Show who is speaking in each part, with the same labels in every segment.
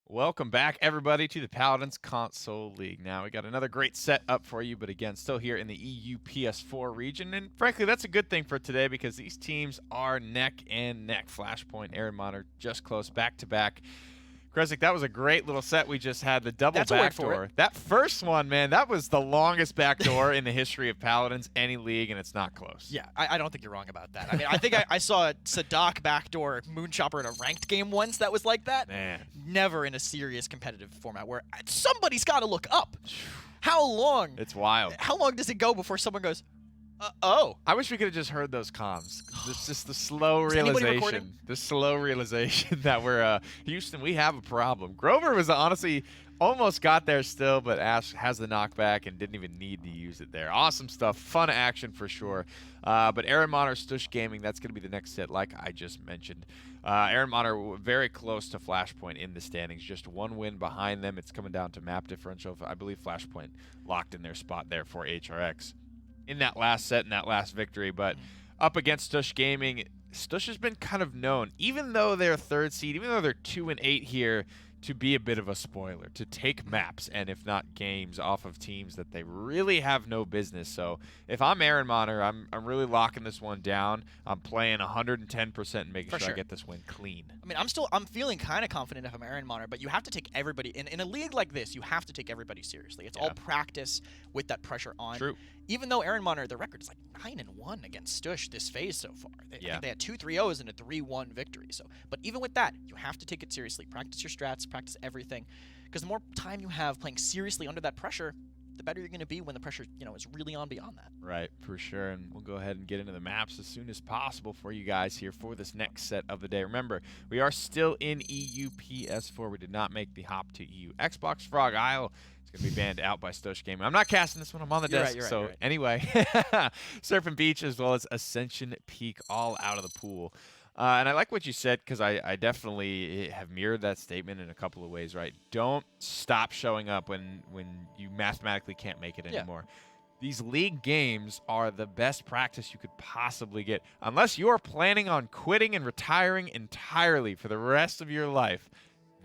Speaker 1: Welcome back, everybody, to the Paladins Console League. Now, we got another great set up for you, but again, still here in the EU PS4 region. And frankly, that's a good thing for today because these teams are neck and neck. Flashpoint, Ehrenmanner, just close, back-to-back. Kresik, that was a great little set we just had. The double backdoor. That first one, man, that was the longest backdoor in the history of Paladins, any league, and it's not close.
Speaker 2: Yeah, I don't think you're wrong about that. I mean, I think I saw a Sadak backdoor Moonchopper in a ranked game once that was like that.
Speaker 1: Man.
Speaker 2: Never in a serious competitive format where somebody's got to look up. How long?
Speaker 1: It's wild.
Speaker 2: How long does it go before someone goes, oh?
Speaker 1: I wish we could have just heard those comms. It's just the slow realization. The slow realization that we're Houston, we have a problem. Grover was honestly almost got there still, but Ash has the knockback and didn't even need to use it there. Awesome stuff. Fun action for sure. But Ehrenmanner, Stush Gaming, that's going to be the next set, like I just mentioned. Ehrenmanner very close to Flashpoint in the standings. Just one win behind them. It's coming down to map differential. I believe Flashpoint locked in their spot there for HRX in that last set and that last victory. But up against Stush Gaming, Stush has been kind of known, even though they're third seed, even though they're 2-8 here, to be a bit of a spoiler, to take maps and if not games off of teams that they really have no business. So if I'm Ehrenmanner, I'm really locking this one down. I'm playing 110% and making sure I get this win clean.
Speaker 2: I mean, I'm feeling kind of confident if I'm Ehrenmanner, but you have to take everybody in a league like this. You have to take everybody seriously. It's all practice with that pressure on.
Speaker 1: True.
Speaker 2: Even though Ehrenmanner, their record is like 9-1 against Stush this phase so far. I think they had 2 3-0s and a 3-1 victory. So, but even with that, you have to take it seriously. Practice your strats, practice everything, because the more time you have playing seriously under that pressure, the better you're going to be when the pressure, is really on beyond that.
Speaker 1: Right, for sure. And we'll go ahead and get into the maps as soon as possible for you guys here for this next set of the day. Remember, we are still in EU PS4. We did not make the hop to EU Xbox. Frog Isle is going to be banned out by Stush Gaming. I'm not casting this one. I'm on the desk.
Speaker 2: You're
Speaker 1: so
Speaker 2: right.
Speaker 1: Anyway, Surfing Beach as well as Ascension Peak all out of the pool. And I like what you said because I definitely have mirrored that statement in a couple of ways, right? Don't stop showing up when you mathematically can't make it anymore. These league games are the best practice you could possibly get. Unless you're planning on quitting and retiring entirely for the rest of your life,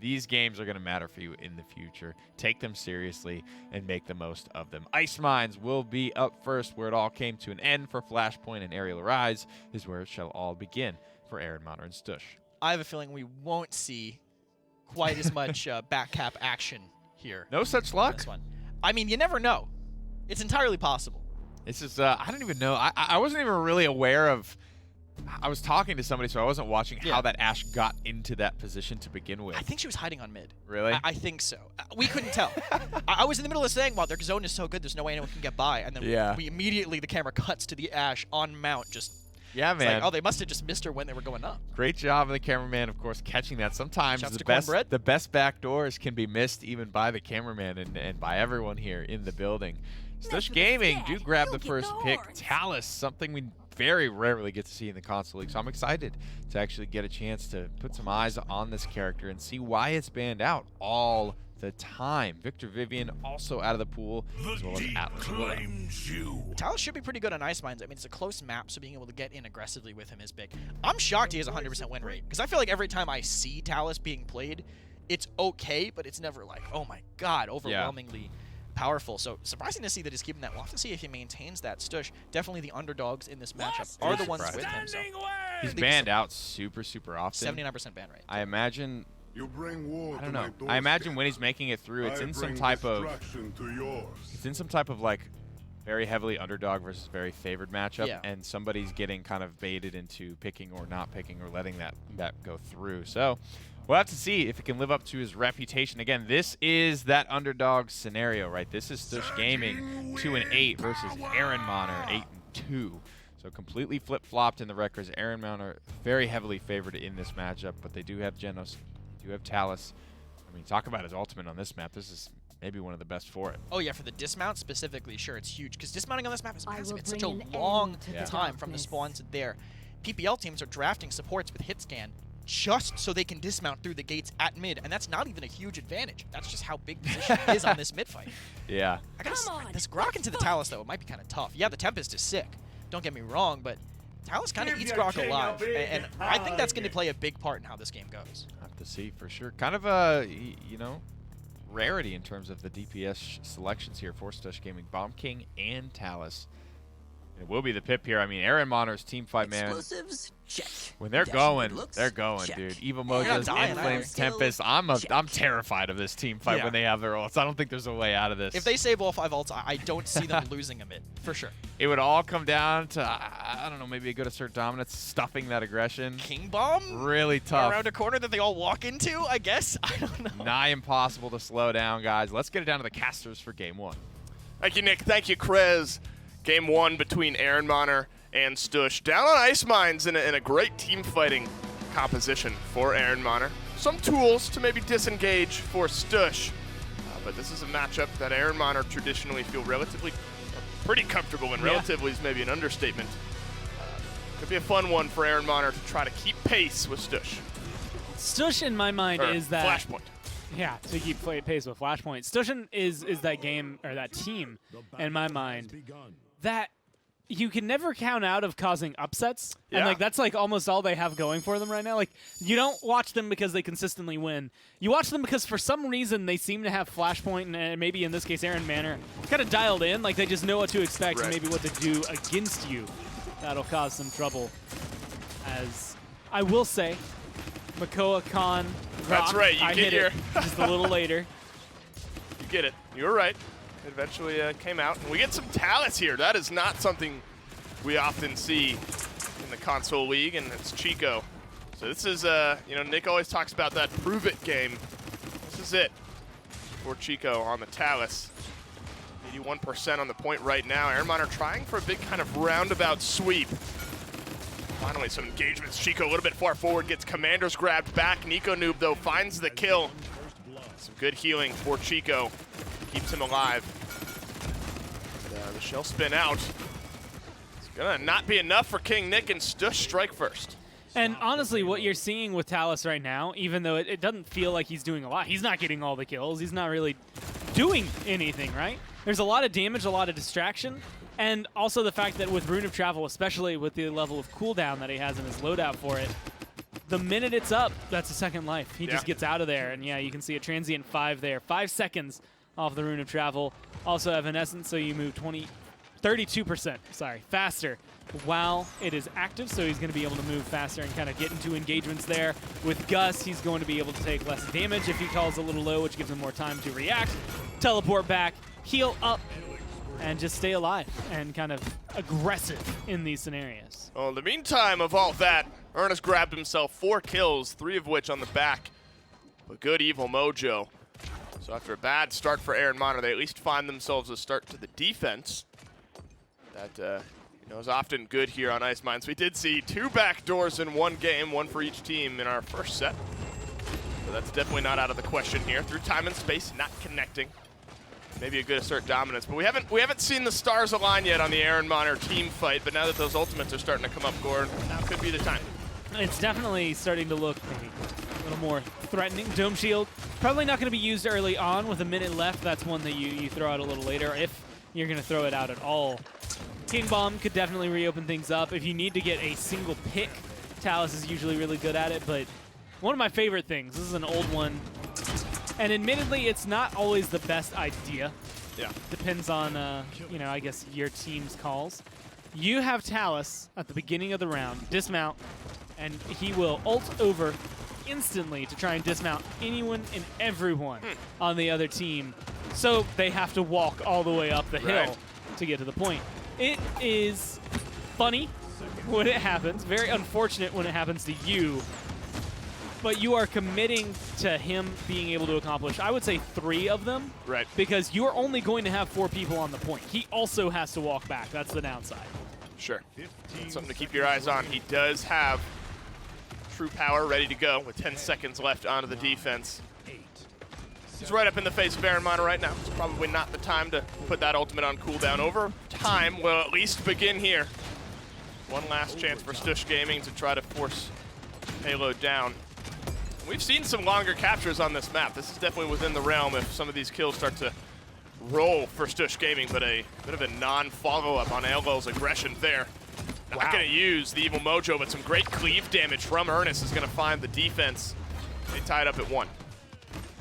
Speaker 1: these games are going to matter for you in the future. Take them seriously and make the most of them. Ice Mines will be up first, where it all came to an end for Flashpoint, and Aerial Rise is where it shall all begin for Ehrenmanner and Stush.
Speaker 2: I have a feeling we won't see quite as much back cap action here.
Speaker 1: No such luck?
Speaker 2: This one. I mean, you never know. It's entirely possible.
Speaker 1: It's just, I don't even know. I wasn't even really aware of... I was talking to somebody, so I wasn't watching how that Ashe got into that position to begin with.
Speaker 2: I think she was hiding on mid.
Speaker 1: Really?
Speaker 2: I think so. We couldn't tell. I was in the middle of saying, well, their zone is so good, there's no way anyone can get by. And then we immediately, the camera cuts to the Ashe on mount, just...
Speaker 1: Yeah, man.
Speaker 2: Like, oh, they must have just missed her when they were going up.
Speaker 1: Great job of the cameraman, of course, catching that. Sometimes the best backdoors can be missed even by the cameraman and by everyone here in the building. Stush Gaming do grab the first pick. Talus, something we very rarely get to see in the console league. So I'm excited to actually get a chance to put some eyes on this character and see why it's banned out all the time. Victor Vivian also out of the pool, as well as Atlas.
Speaker 2: Talus should be pretty good on Ice Mines. I mean, it's a close map, so being able to get in aggressively with him is big. I'm shocked he has a 100% win rate, because I feel like every time I see Talus being played, it's okay, but it's never like, oh my god, overwhelmingly powerful. So surprising to see that he's keeping that. We'll have to see if he maintains that. Stush, definitely the underdogs in this matchup are the ones with him. So
Speaker 1: he's banned out super often.
Speaker 2: 79% ban rate.
Speaker 1: I imagine...
Speaker 3: You bring war
Speaker 1: I don't know. I imagine when he's making it through, it's in some type of like very heavily underdog versus very favored matchup, and somebody's getting kind of baited into picking or not picking or letting that go through. So we'll have to see if it can live up to his reputation. Again, this is that underdog scenario, right? This is Stush Gaming 2-8 versus Ehrenmanner 8-2. So completely flip-flopped in the records. Ehrenmanner very heavily favored in this matchup, but they do have Genos. You have Talus. I mean, talk about his ultimate on this map. This is maybe one of the best for it.
Speaker 2: Oh, yeah, for the dismount specifically, sure, it's huge. Because dismounting on this map is massive. It's such a long time from the spawn to there. PPL teams are drafting supports with hit scan just so they can dismount through the gates at mid, and that's not even a huge advantage. That's just how big position is on this mid fight.
Speaker 1: Yeah.
Speaker 2: This Grok into the Talus, though, it might be kind of tough. Yeah, the Tempest is sick. Don't get me wrong, but Talus kind of eats Grok alive, and I think that's going to play a big part in how this game goes.
Speaker 1: Have to see for sure. Kind of a, you know, rarity in terms of the DPS selections here for Stush Gaming. Bomb King and Talus. It will be the pip here. I mean, Ehrenmanner's team fight, man.
Speaker 3: Explosives, check.
Speaker 1: When they're going, dude. Evil Mojo's, Inflames, Tempest. I'm terrified of this team fight when they have their ults. I don't think there's a way out of this.
Speaker 2: If they save all 5 ults, I don't see them losing a mid, for sure.
Speaker 1: It would all come down to, I don't know, maybe a good assert dominance, stuffing that aggression.
Speaker 2: King Bomb?
Speaker 1: Really tough.
Speaker 2: Around a corner that they all walk into, I guess? I don't know.
Speaker 1: Nigh impossible to slow down, guys. Let's get it down to the casters for game 1.
Speaker 4: Thank you, Nick. Thank you, Krez. Game 1 between Ehrenmanner and Stush. Down on Ice Mines in a great team fighting composition for Ehrenmanner. Some tools to maybe disengage for Stush. But this is a matchup that Ehrenmanner traditionally feel relatively pretty comfortable in. Relatively is maybe an understatement. Could be a fun one for Ehrenmanner to try to keep pace with Stush.
Speaker 5: Stush in my mind is that
Speaker 4: Flashpoint.
Speaker 5: Yeah, to keep pace with Flashpoint. Stush is that game or that team in my mind that you can never count out of causing upsets.
Speaker 4: Yeah.
Speaker 5: And like that's like almost all they have going for them right now. Like you don't watch them because they consistently win. You watch them because for some reason they seem to have Flashpoint and maybe in this case Ehrenmanner kind of dialed in. Like they just know what to expect and maybe what to do against you. That'll cause some trouble. As I will say, Makoa Khan.
Speaker 4: That's right, you get your
Speaker 5: just a little later.
Speaker 4: You get it. You were right. It eventually came out. And we get some Talus here. That is not something we often see in the console league, and it's Chico. So this is, you know, Nick always talks about that prove it game. This is it for Chico on the Talus. 81% on the point right now. Ehrenmanner trying for a big kind of roundabout sweep. Finally, some engagements. Chico a little bit far forward, gets Commanders grabbed back. Nico Noob, though, finds the kill. Some good healing for Chico. Keeps him alive. And, the shell spin out. It's going to not be enough for King Nick, and Stush strike first.
Speaker 5: And honestly, what you're seeing with Talus right now, even though it doesn't feel like he's doing a lot, he's not getting all the kills. He's not really doing anything, right? There's a lot of damage, a lot of distraction. And also the fact that with Rune of Travel, especially with the level of cooldown that he has in his loadout for it, the minute it's up, that's a second life. He just gets out of there. And yeah, you can see a transient 5 there. 5 seconds off the Rune of Travel. Also Evanescence, so you move 32%, faster while it is active. So he's going to be able to move faster and kind of get into engagements there. With Gus, he's going to be able to take less damage if he calls a little low, which gives him more time to react, teleport back, heal up, and just stay alive and kind of aggressive in these scenarios.
Speaker 4: Well, in the meantime of all that, Ernest grabbed himself 4 kills, 3 of which on the back. But good Evil Mojo. So after a bad start for Ehrenmanner, they at least find themselves a start to the defense. That you know, is often good here on Ice Mines. We did see 2 backdoors in one game, 1 for each team in our first set. So that's definitely not out of the question here. Through time and space, not connecting. Maybe a good assert dominance, but we haven't seen the stars align yet on the Ehrenmanner team fight. But now that those ultimates are starting to come up, Gord, now could be the time.
Speaker 5: It's definitely starting to look maybe a little more threatening. Dome Shield, probably not going to be used early on with a minute left. That's one that you throw out a little later if you're going to throw it out at all. King Bomb could definitely reopen things up. If you need to get a single pick, Talus is usually really good at it. But one of my favorite things, this is an old one, and admittedly, it's not always the best idea.
Speaker 4: Yeah.
Speaker 5: Depends on, you know, I guess your team's calls. You have Talus at the beginning of the round, dismount, and he will ult over instantly to try and dismount anyone and everyone on the other team. So they have to walk all the way up the hill to get to the point. It is funny when it happens, very unfortunate when it happens to you, but you are committing to him being able to accomplish, I would say, 3 of them.
Speaker 4: Right.
Speaker 5: Because you're only going to have 4 people on the point. He also has to walk back. That's the downside. Sure.
Speaker 4: That's something to keep your eyes on. He does have true power ready to go with 10 seconds left onto the defense. He's right up in the face of Ehrenmanner right now. It's probably not the time to put that ultimate on cooldown. Over time will at least begin here. One last chance for Stush Gaming to try to force Halo down. We've seen some longer captures on this map. This is definitely within the realm if some of these kills start to roll for Stush Gaming, but a bit of a non-follow-up on Elbo's aggression there. Not going to use the Evil Mojo, but some great cleave damage from Ernest is going to find the defense. They tied up at 1.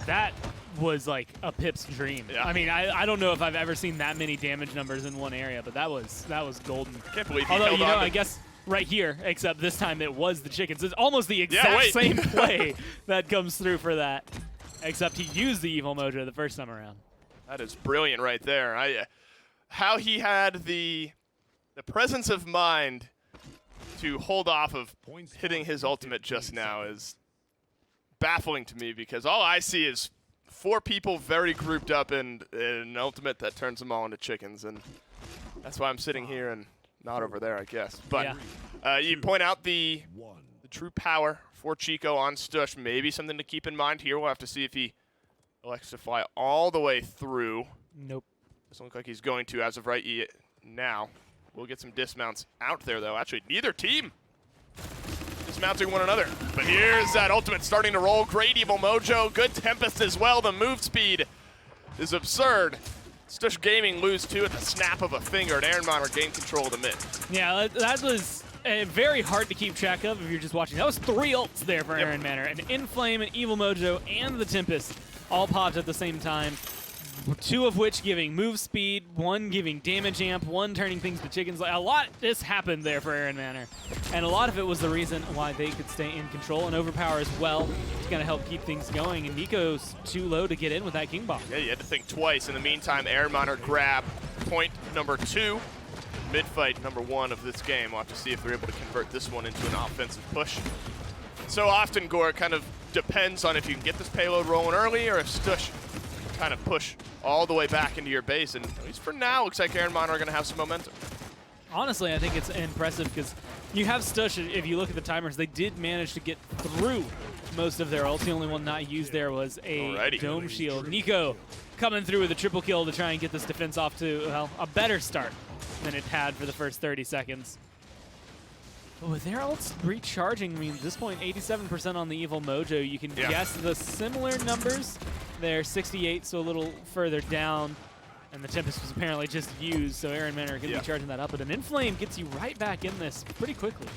Speaker 5: That was like a Pip's dream.
Speaker 4: Yeah.
Speaker 5: I mean, I don't know if I've ever seen that many damage numbers in one area, but that was golden.
Speaker 4: I can't believe he
Speaker 5: Although,
Speaker 4: held
Speaker 5: you know,
Speaker 4: on to
Speaker 5: I guess right here, except this time it was the chickens. It's almost the exact same play that comes through for that, except he used the Evil Mojo the first time around.
Speaker 4: That is brilliant right there. How he had the presence of mind to hold off of hitting his ultimate just now is baffling to me, because all I see is 4 people very grouped up in an ultimate that turns them all into chickens, and that's why I'm sitting here and not over there, I guess. But you point out the true power for Chico on Stush. Maybe something to keep in mind here. We'll have to see if he elects to fly all the way through.
Speaker 5: Nope.
Speaker 4: Doesn't look like he's going to as of right now. We'll get some dismounts out there, though. Actually, neither team dismounting one another. But here's that ultimate starting to roll. Great Evil Mojo. Good Tempest as well. The move speed is absurd. Stush Gaming lose 2 at the snap of a finger, and Ehrenmanner gain control of the mid.
Speaker 5: Yeah, that was very hard to keep track of if you're just watching. That was 3 ults there for Ehrenmanner. An Inflame, an Evil Mojo, and the Tempest all popped at the same time. 2 of which giving move speed, 1 giving damage amp, 1 turning things to chickens. Like, a lot just happened there for Ehrenmanner. And a lot of it was the reason why they could stay in control, and Overpower as well. It's going to help keep things going. And Nico's too low to get in with that King Bomb.
Speaker 4: Yeah, you had to think twice. In the meantime, Ehrenmanner grab point number 2. Mid-fight number 1 of this game. We'll have to see if they're able to convert this one into an offensive push. So often, Gore, it kind of depends on if you can get this payload rolling early or if Stush kind of push all the way back into your base. And at least for now, looks like Ehrenmanner are going to have some momentum.
Speaker 5: Honestly, I think it's impressive because you have Stush. If you look at the timers, they did manage to get through most of their ults. The only one not used there was a Dome Shield. Nico coming through with a triple kill to try and get this defense off to, well, a better start than it had for the first 30 seconds. But with their ults recharging, I mean, at this point, 87% on the Evil Mojo. You can guess the similar numbers. They're 68, so a little further down. And the Tempest was apparently just used, so Ehrenmanner going to be charging that up. But an Inflame gets you right back in this pretty quickly.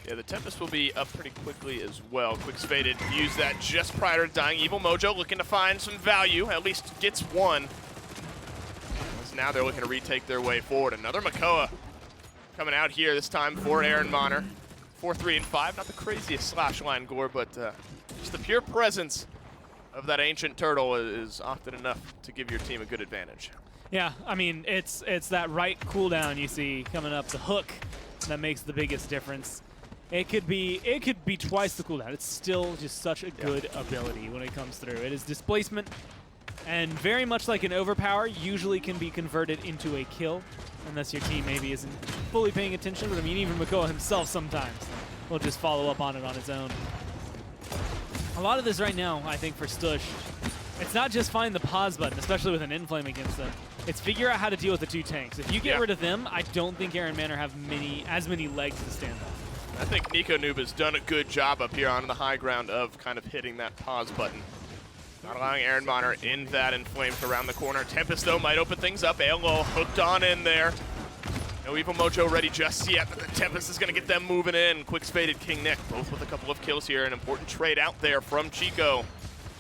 Speaker 4: Yeah, the Tempest will be up pretty quickly as well. Quick's Faded used that just prior to dying. Evil Mojo looking to find some value, at least gets 1. As now they're looking to retake their way forward. Another Makoa coming out here this time for Ehrenmanner. 4, 3, and 5. Not the craziest slash line, Gore, but just the pure presence of that ancient turtle is often enough to give your team a good advantage.
Speaker 5: Yeah, I mean, it's that right cooldown you see coming up, the hook, that makes the biggest difference. It could be twice the cooldown. It's still just such a good ability when it comes through. It is displacement, and very much like an Overpower, usually can be converted into a kill, unless your team maybe isn't fully paying attention. But I mean, even Makoa himself sometimes will just follow up on it on his own. A lot of this right now, I think, for Stush, it's not just find the pause button, especially with an Inflame against them. It's figure out how to deal with the 2 tanks. If you get rid of them, I don't think Ehrenmanner have as many legs to stand on.
Speaker 4: I think Nico Noob has done a good job up here on the high ground of kind of hitting that pause button. Not allowing Ehrenmanner in that Inflame around the corner. Tempest, though, might open things up. Alo hooked on in there. No Evil Mojo ready just yet, but the Tempest is going to get them moving in. Quick Faded King Nick, both with a couple of kills here. An important trade out there from Chico.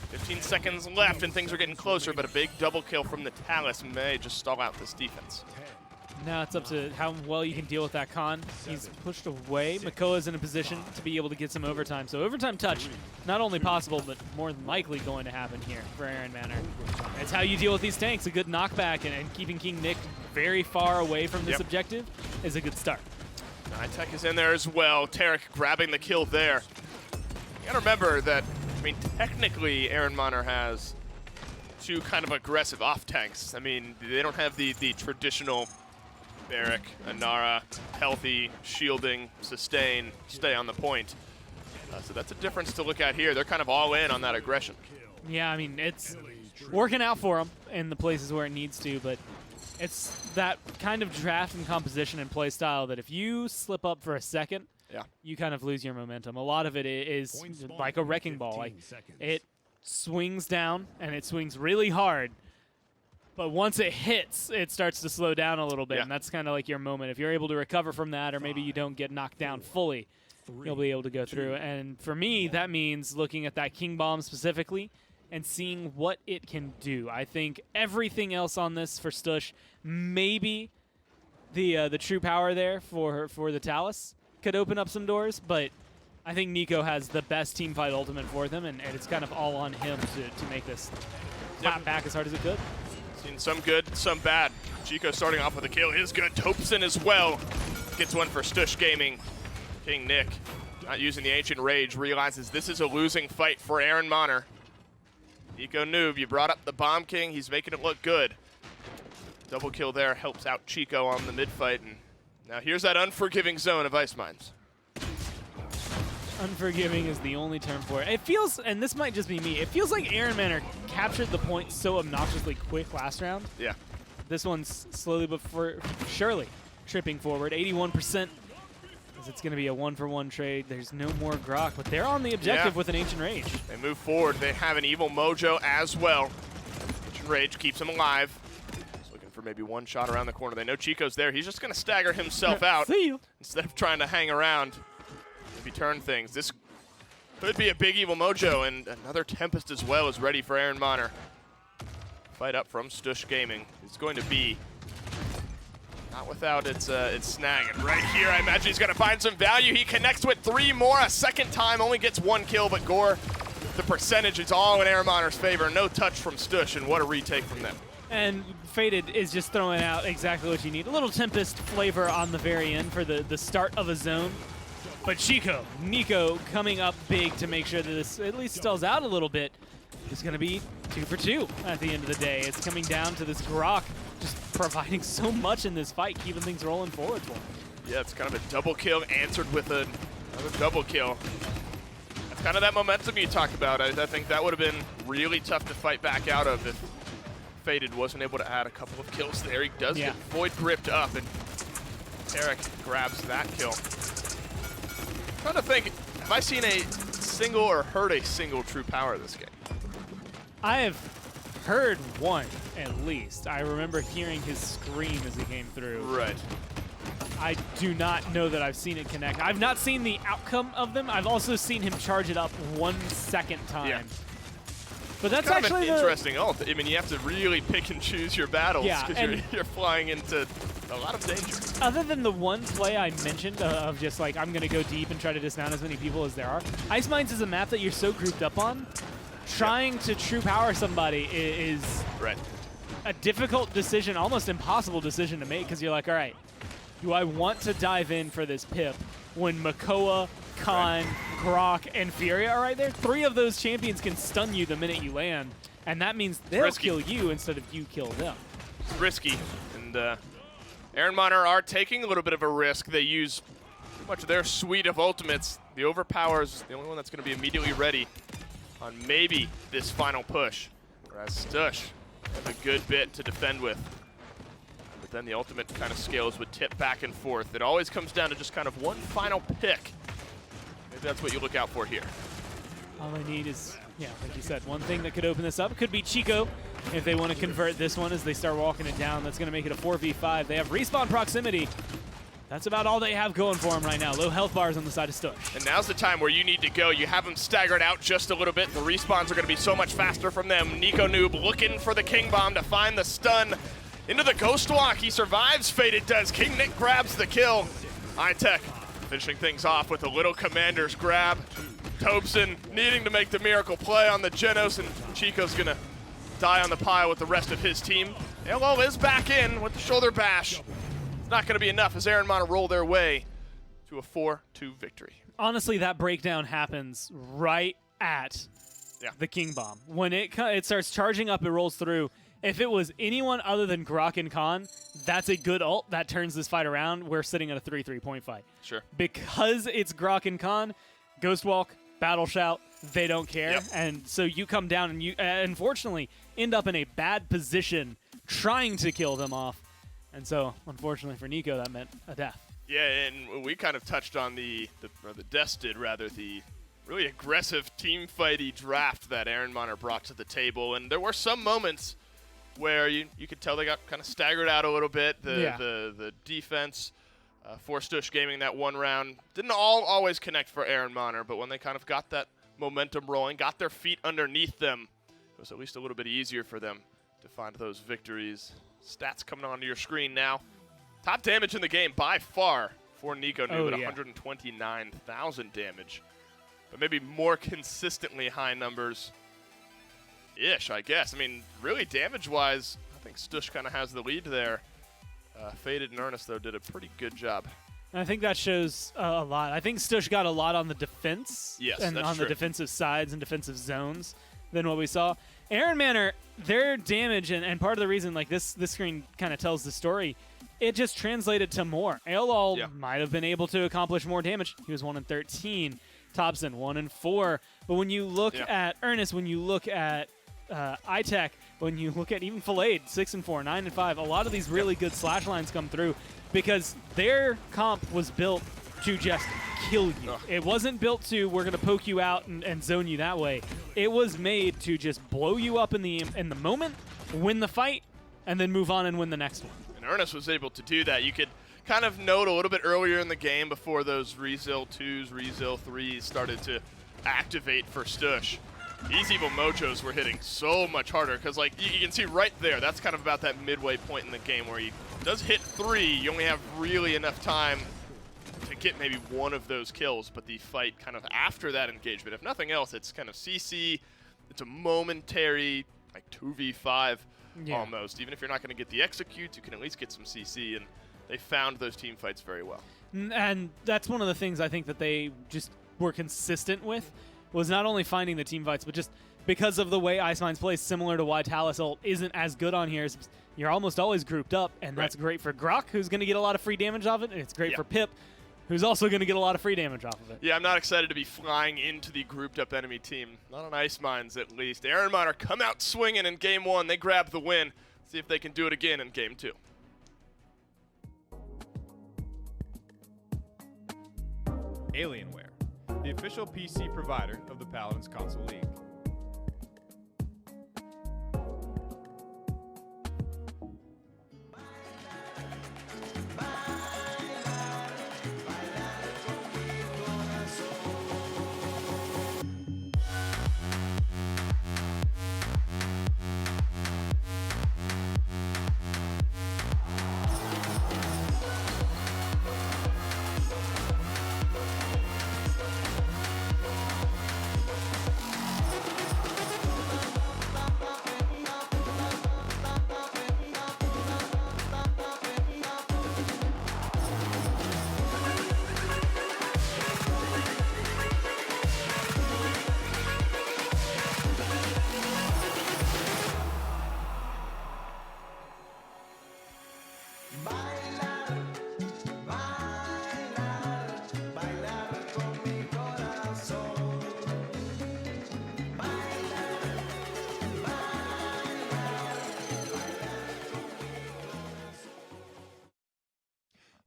Speaker 4: 15 seconds left, and things are getting closer, but a big double kill from the Talus may just stall out this defense.
Speaker 5: Now it's up to how well you can deal with that con. He's pushed away. Makoa's in a position to be able to get some overtime. So overtime touch, not only possible, but more than likely going to happen here for Ehrenmanner. It's how you deal with these tanks. A good knockback and keeping King Nick very far away from this objective is a good start.
Speaker 4: Tech is in there as well. Tarek grabbing the kill there. You gotta remember that, I mean, technically Ehrenmanner has 2 kind of aggressive off tanks. I mean, they don't have the traditional Barrack, Anara, healthy, shielding, sustain, stay on the point. So that's a difference to look at here. They're kind of all in on that aggression.
Speaker 5: Yeah, I mean, it's working out for them in the places where it needs to, but it's that kind of draft and composition and play style that if you slip up for a second, you kind of lose your momentum. A lot of it is like a wrecking ball. Like, it swings down, and it swings really hard, But once it hits, it starts to slow down a little bit,
Speaker 4: Yeah.
Speaker 5: and that's kind of like your moment. If you're able to recover from that, or maybe you don't get knocked down fully, you'll be able to go through. And for me, that means looking at that King Bomb specifically and seeing what it can do. I think everything else on this for Stush, maybe the true power there for the Talus could open up some doors, but I think Nico has the best team fight ultimate for them, and it's kind of all on him to make this clap back as hard as it could.
Speaker 4: Seen some good, some bad. Chico starting off with a kill is good. Topson as well gets one for Stush Gaming. King Nick, not using the Ancient Rage, realizes this is a losing fight for Ehrenmanner. Nico Noob, you brought up the Bomb King. He's making it look good. Double kill there helps out Chico on the mid fight. And now here's that unforgiving zone of Ice Mines.
Speaker 5: Unforgiving is the only term for it. It feels, and this might just be me, it feels like Ehrenmanner captured the point so obnoxiously quick last round.
Speaker 4: Yeah.
Speaker 5: This one's slowly but surely tripping forward. 81%. It's going to be a one-for-one trade. There's no more Grok, but they're on the objective with an Ancient Rage.
Speaker 4: They move forward. They have an Evil Mojo as well. Ancient Rage keeps him alive. He's looking for maybe one shot around the corner. They know Chico's there. He's just going to stagger himself out
Speaker 5: See you.
Speaker 4: instead of trying to hang around. Maybe turn things. This could be a big Evil Mojo, and another Tempest as well is ready for Ehrenmanner. Fight up from Stush Gaming. It's going to be not without its snag. And right here, I imagine he's going to find some value. He connects with 3 more a second time, only gets 1 kill, but Gore, the percentage is all in Ehrenmanner's favor. No touch from Stush, and what a retake from them.
Speaker 5: And Faded is just throwing out exactly what you need. A little Tempest flavor on the very end for the start of a zone. But Nico coming up big to make sure that this at least stalls out a little bit. It's going to be 2 for 2 at the end of the day. It's coming down to this Grok just providing so much in this fight, keeping things rolling forward for him.
Speaker 4: Yeah, it's kind of a double kill answered with another double kill. That's kind of that momentum you talked about. I think that would have been really tough to fight back out of if Faded wasn't able to add a couple of kills there. He does get Void gripped up, and Eric grabs that kill. I'm trying to think, have I seen a single or heard a single true power this game?
Speaker 5: I have heard one, at least. I remember hearing his scream as he came through.
Speaker 4: Right.
Speaker 5: I do not know that I've seen it connect. I've not seen the outcome of them. I've also seen him charge it up 1 second time.
Speaker 4: Yeah.
Speaker 5: But that's
Speaker 4: kind
Speaker 5: actually
Speaker 4: of an interesting ult. I mean, you have to really pick and choose your battles because you're flying into a lot of danger.
Speaker 5: Other than the one play I mentioned of just like, I'm going to go deep and try to dismount as many people as there are, Ice Mines is a map that you're so grouped up on. Trying to true power somebody is a difficult decision, almost impossible decision to make, because you're like, all right, do I want to dive in for this pip when Makoa, Khan, Grok, and Furia are right there? 3 of those champions can stun you the minute you land, and that means they'll kill you instead of you kill them.
Speaker 4: It's risky, and Ehrenmanner are taking a little bit of a risk. They use pretty much their suite of ultimates. The Overpower is the only one that's going to be immediately ready on maybe this final push, whereas Stush has a good bit to defend with. But then the ultimate kind of skills would tip back and forth. It always comes down to just kind of one final pick. Maybe that's what you look out for here.
Speaker 5: All I need is, like you said, one thing that could open this up. It could be Chico if they want to convert this one as they start walking it down. That's going to make it a 4v5. They have respawn proximity. That's about all they have going for him right now. Low health bars on the side of Stush.
Speaker 4: And now's the time where you need to go. You have them staggered out just a little bit. The respawns are going to be so much faster from them. Nico Noob looking for the King Bomb to find the stun. Into the Ghost Walk. He survives. Faded does. King Nick grabs the kill. High-Tech finishing things off with a little Commander's grab. Tobson needing to make the miracle play on the Genos, and Chico's going to die on the pile with the rest of his team. LO is back in with the shoulder bash. Not going to be enough as Ehrenmanner roll their way to a 4-2 victory.
Speaker 5: Honestly, that breakdown happens right at the King Bomb. When it starts charging up, it rolls through. If it was anyone other than Grok and Khan, that's a good ult that turns this fight around. We're sitting at a 3-3 point fight.
Speaker 4: Sure.
Speaker 5: Because it's Grok and Khan, Ghost Walk, Battle Shout, they don't care.
Speaker 4: Yep.
Speaker 5: And so you come down and you, unfortunately, end up in a bad position trying to kill them off. And so, unfortunately for Nico, that meant a death.
Speaker 4: Yeah, and we kind of touched on the Deaths did, rather, the really aggressive team fighty draft that Ehrenmanner brought to the table. And there were some moments where you could tell they got kind of staggered out a little bit.
Speaker 5: Yeah.
Speaker 4: The defense for Stush Gaming that one round didn't always connect for Ehrenmanner, but when they kind of got that momentum rolling, got their feet underneath them, it was at least a little bit easier for them to find those victories. Stats coming onto your screen now. Top damage in the game by far for Nico Noob at 129,000 damage. But maybe more consistently high numbers ish, I guess. I mean, really damage-wise, I think Stush kind of has the lead there. Faded and Earnest, though, did a pretty good job.
Speaker 5: And I think that shows a lot. I think Stush got a lot on the defense and
Speaker 4: that's
Speaker 5: on
Speaker 4: true.
Speaker 5: the defensive sides and defensive zones than what we saw. Ehrenmanner, their damage, and part of the reason like this screen kind of tells the story, it just translated to more. Aolol might have been able to accomplish more damage. He was 1 in 13. Thompson 1 in 4. But when you look at Earnest, when you look at iTech, when you look at even Filleted, 6 and 4, 9 and 5, a lot of these really good slash lines come through because their comp was built to just kill you. It wasn't built to we're going to poke you out and zone you that way. It was made to just blow you up in the moment, win the fight, and then move on and win the next one.
Speaker 4: And Earnest was able to do that. You could kind of note a little bit earlier in the game before those Rezil 2s, Rezil 3s started to activate for Stush. These Evil Mojos were hitting so much harder because, like, you can see right there, that's kind of about that midway point in the game where he does hit 3. You only have really enough time to get maybe one of those kills, but the fight kind of after that engagement, if nothing else, it's kind of CC. It's a momentary, like, 2v5 almost. Even if you're not going to get the executes, you can at least get some CC, and they found those team fights very well.
Speaker 5: And that's one of the things I think that they just were consistent with, was not only finding the team fights, but just because of the way Icemines plays, similar to why Talus ult isn't as good on here, is you're almost always grouped up, and that's great for Grok, who's going to get a lot of free damage off it, and it's great for Pip, who's also going to get a lot of free damage off of it.
Speaker 4: Yeah, I'm not excited to be flying into the grouped up enemy team. Not on Icemines, at least. Ehrenmanner come out swinging in Game 1. They grab the win. See if they can do it again in Game 2.
Speaker 3: Alienware, the official PC provider of the Paladins Console League.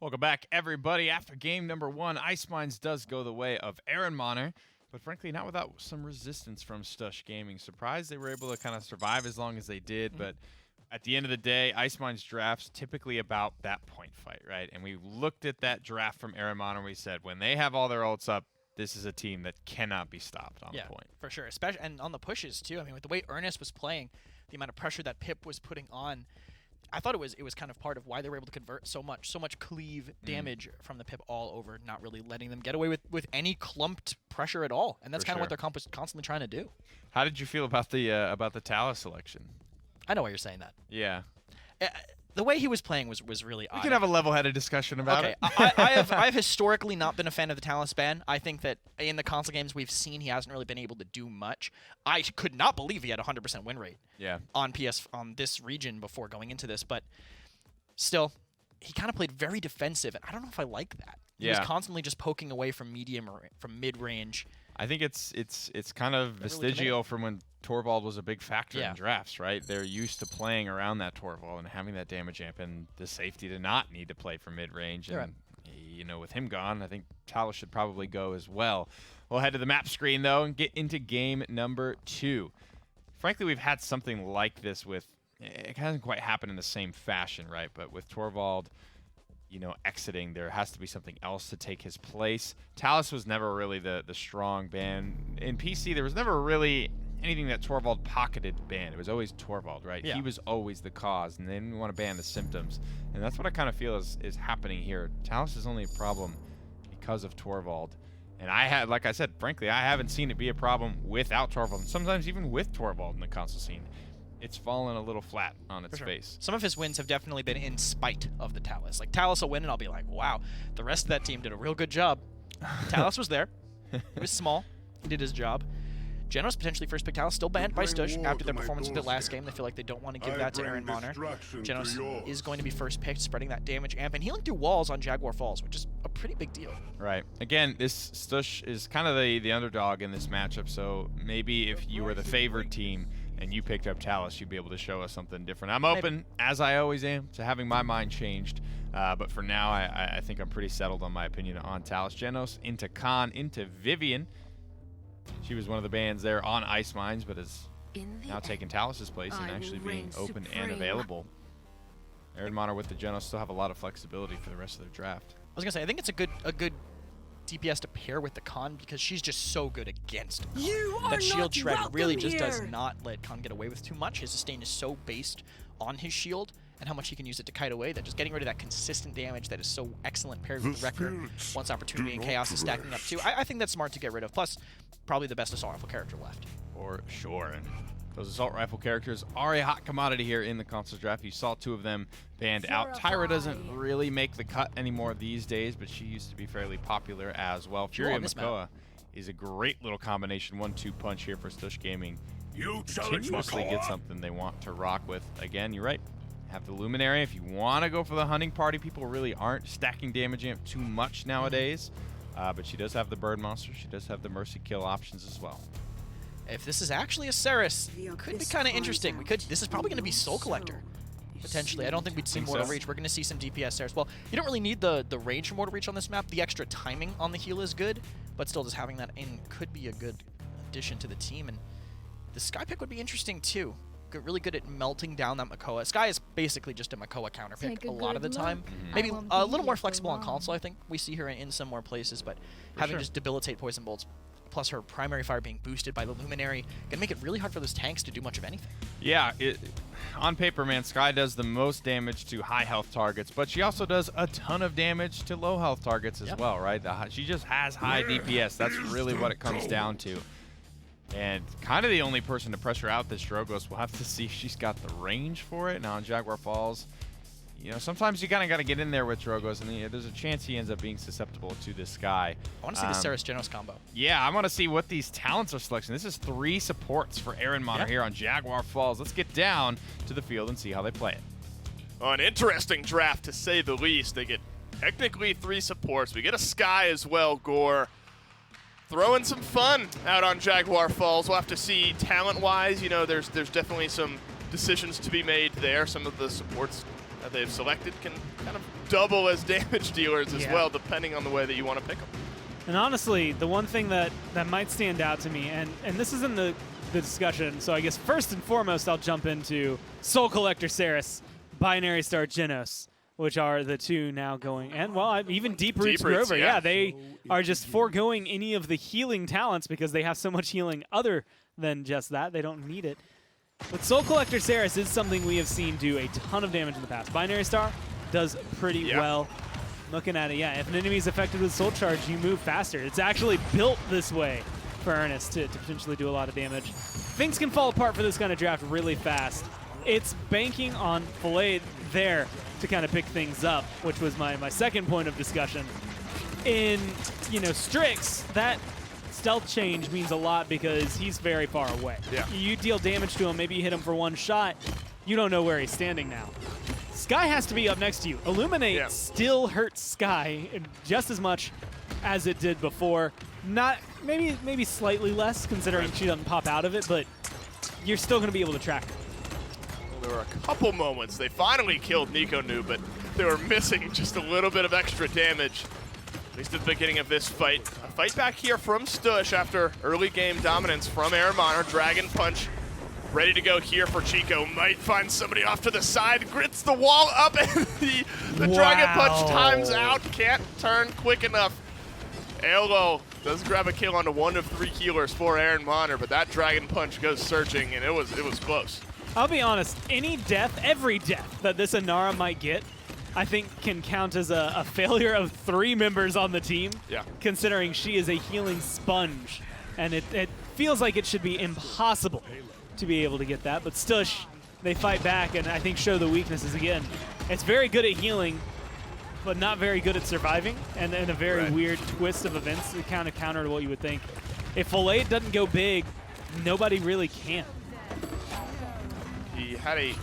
Speaker 1: Welcome back, everybody. After game number 1, Icemines does go the way of Ehrenmanner, but frankly, not without some resistance from Stush Gaming. Surprised they were able to kind of survive as long as they did, but at the end of the day, Icemines drafts typically about that point fight, right? And we looked at that draft from Ehrenmanner and we said, when they have all their ults up, this is a team that cannot be stopped on the point.
Speaker 2: For sure. Especially and on the pushes too. I mean, with the way Earnest was playing, the amount of pressure that Pip was putting on, I thought it was kind of part of why they were able to convert so much cleave damage from the Pip all over, not really letting them get away with any clumped pressure at all. And that's kind of what they're constantly trying to do.
Speaker 1: How did you feel about the Talus selection?
Speaker 2: I know why you're saying that.
Speaker 1: Yeah.
Speaker 2: The way he was playing was really odd.
Speaker 1: We can have a level-headed discussion about it.
Speaker 2: I've historically not been a fan of the Talus ban. I think that in the console games we've seen, he hasn't really been able to do much. I could not believe he had a 100% win rate on this region before going into this, but still, he kind of played very defensive, and I don't know if I like that. He was constantly just poking away from mid-range.
Speaker 1: I think it's kind of vestigial from when Torvald was a big factor in drafts, right? They're used to playing around that Torvald and having that damage amp and the safety to not need to play from mid-range. And, you know, with him gone, I think Talus should probably go as well. We'll head to the map screen, though, and get into game number 2. Frankly, we've had something like this with it hasn't quite happened in the same fashion, right? But with Torvald, you know, exiting, there has to be something else to take his place. Talus was never really the strong ban. In PC, there was never really anything that Torvald pocketed ban. It was always Torvald, right?
Speaker 2: Yeah.
Speaker 1: He was always the cause, and they didn't want to ban the symptoms. And that's what I kind of feel is happening here. Talus is only a problem because of Torvald. And like I said, frankly, I haven't seen it be a problem without Torvald, and sometimes even with Torvald in the console scene. It's fallen a little flat on its face.
Speaker 2: Some of his wins have definitely been in spite of the Talus. Like, Talus will win, and I'll be like, wow, the rest of that team did a real good job. Talus was there. He was small. He did his job. Genos potentially first pick Talus, still banned by Stush after their performance of the last game. They feel like they don't want to give that to Ehrenmanner. Genos is going to be first picked, spreading that damage amp, and healing through walls on Jaguar Falls, which is a pretty big deal.
Speaker 1: Right. Again, this Stush is kind of the underdog in this matchup, so maybe if you were the favored team and you picked up Talus, you'd be able to show us something different. I'm open, as I always am, to having my mind changed. But for now, I think I'm pretty settled on my opinion on Talus. Genos into Khan, into Vivian. She was one of the bans there on Ice Mines, but is now taking Talus's place and actually being open and available. Ehrenmanner with the Genos still have a lot of flexibility for the rest of their draft.
Speaker 2: I was going to say, I think it's a good DPS to pair with the Khan because she's just so good against Khan. That shield shred really just does not let Khan get away with too much. His sustain is so based on his shield and how much he can use it to kite away that just getting rid of that consistent damage that is so excellent paired with Wrecker once Opportunity and Chaos is stacking up too. I think that's smart to get rid of. Plus, probably the best Assault Rifle character left.
Speaker 1: For sure. And those Assault Rifle characters are a hot commodity here in the console draft. You saw two of them banned out. Tyra doesn't really make the cut anymore these days, but she used to be fairly popular as well. Fury and Makoa is a great little combination 1-2 punch here for Stush Gaming. Continuously get something they want to rock with. Again, you're right. Have the Luminary. If you want to go for the hunting party, people really aren't stacking damage amp too much nowadays. But she does have the Bird Monster. She does have the Mercy Kill options as well.
Speaker 2: If this is actually a Ceres, it could be kind of interesting. This is probably going to be Soul Collector, potentially. I don't think we'd see Mortal Reach. We're going to see some DPS Ceres. Well, you don't really need the range for Mortal Reach on this map. The extra timing on the heal is good, but still just having that in could be a good addition to the team. And the Sky pick would be interesting too. Really good at melting down that Makoa. Sky is basically just a Makoa counter pick a lot of the time. Maybe a little more flexible on console, I think. We see her in some more places, but having just debilitate poison bolts, plus her primary fire being boosted by the Luminary, gonna make it really hard for those tanks to do much of anything.
Speaker 1: Yeah, on paper, man, Sky does the most damage to high health targets, but she also does a ton of damage to low health targets as well, right? She just has high DPS. That's really what it comes down to. And kind of the only person to pressure out this Drogos. We'll have to see if she's got the range for it. Now on Jaguar Falls, you know, sometimes you kind of got to get in there with Drogos, and there's a chance he ends up being susceptible to this Sky.
Speaker 2: I want to see the Ceres Genos combo.
Speaker 1: Yeah, I want to see what these talents are selecting. This is 3 supports for Ehrenmanner here on Jaguar Falls. Let's get down to the field and see how they play it.
Speaker 4: Oh, an interesting draft, to say the least. They get technically 3 supports. We get a Sky as well, Gore. Throwing some fun out on Jaguar Falls. We'll have to see talent-wise. You know, there's definitely some decisions to be made there. Some of the supports that they've selected can kind of double as damage dealers as well, depending on the way that you want to pick them.
Speaker 5: And honestly, the one thing that might stand out to me, and this is in the discussion, so I guess first and foremost I'll jump into Soul Collector Ceres, Binary Star Genos, which are the two now going, and well, even Deep Roots Grover. Yeah, they are just foregoing any of the healing talents because they have so much healing other than just that. They don't need it. But Soul Collector Ceres is something we have seen do a ton of damage in the past. Binary Star does pretty well. Looking at it, if an enemy is affected with Soul Charge, you move faster. It's actually built this way for Ernest to potentially do a lot of damage. Things can fall apart for this kind of draft really fast. It's banking on Filet there to kind of pick things up, which was my second point of discussion. In, Strix, that stealth change means a lot because he's very far away. Yeah. You deal damage to him, maybe you hit him for one shot, you don't know where he's standing now. Sky has to be up next to you. Illuminate still hurts Sky just as much as it did before. Not maybe slightly less considering she doesn't pop out of it, but you're still going to be able to track her.
Speaker 4: There were a couple moments. They finally killed Nico Nu, but they were missing just a little bit of extra damage, at least at the beginning of this fight. A fight back here from Stush after early game dominance from Ehrenmanner. Dragon Punch ready to go here for Chico. Might find somebody off to the side, grits the wall up, and the Dragon Punch times out. Can't turn quick enough. Elo does grab a kill onto 1 of 3 healers for Ehrenmanner, but that Dragon Punch goes searching, and it was close.
Speaker 5: I'll be honest, every death that this Inara might get, I think can count as a failure of 3 members on the team, considering she is a healing sponge. And it feels like it should be impossible to be able to get that, but Stush, they fight back and I think show the weaknesses again. It's very good at healing, but not very good at surviving, and a very weird twist of events to kind of counter to what you would think. If Filet doesn't go big, nobody really can.
Speaker 4: He had a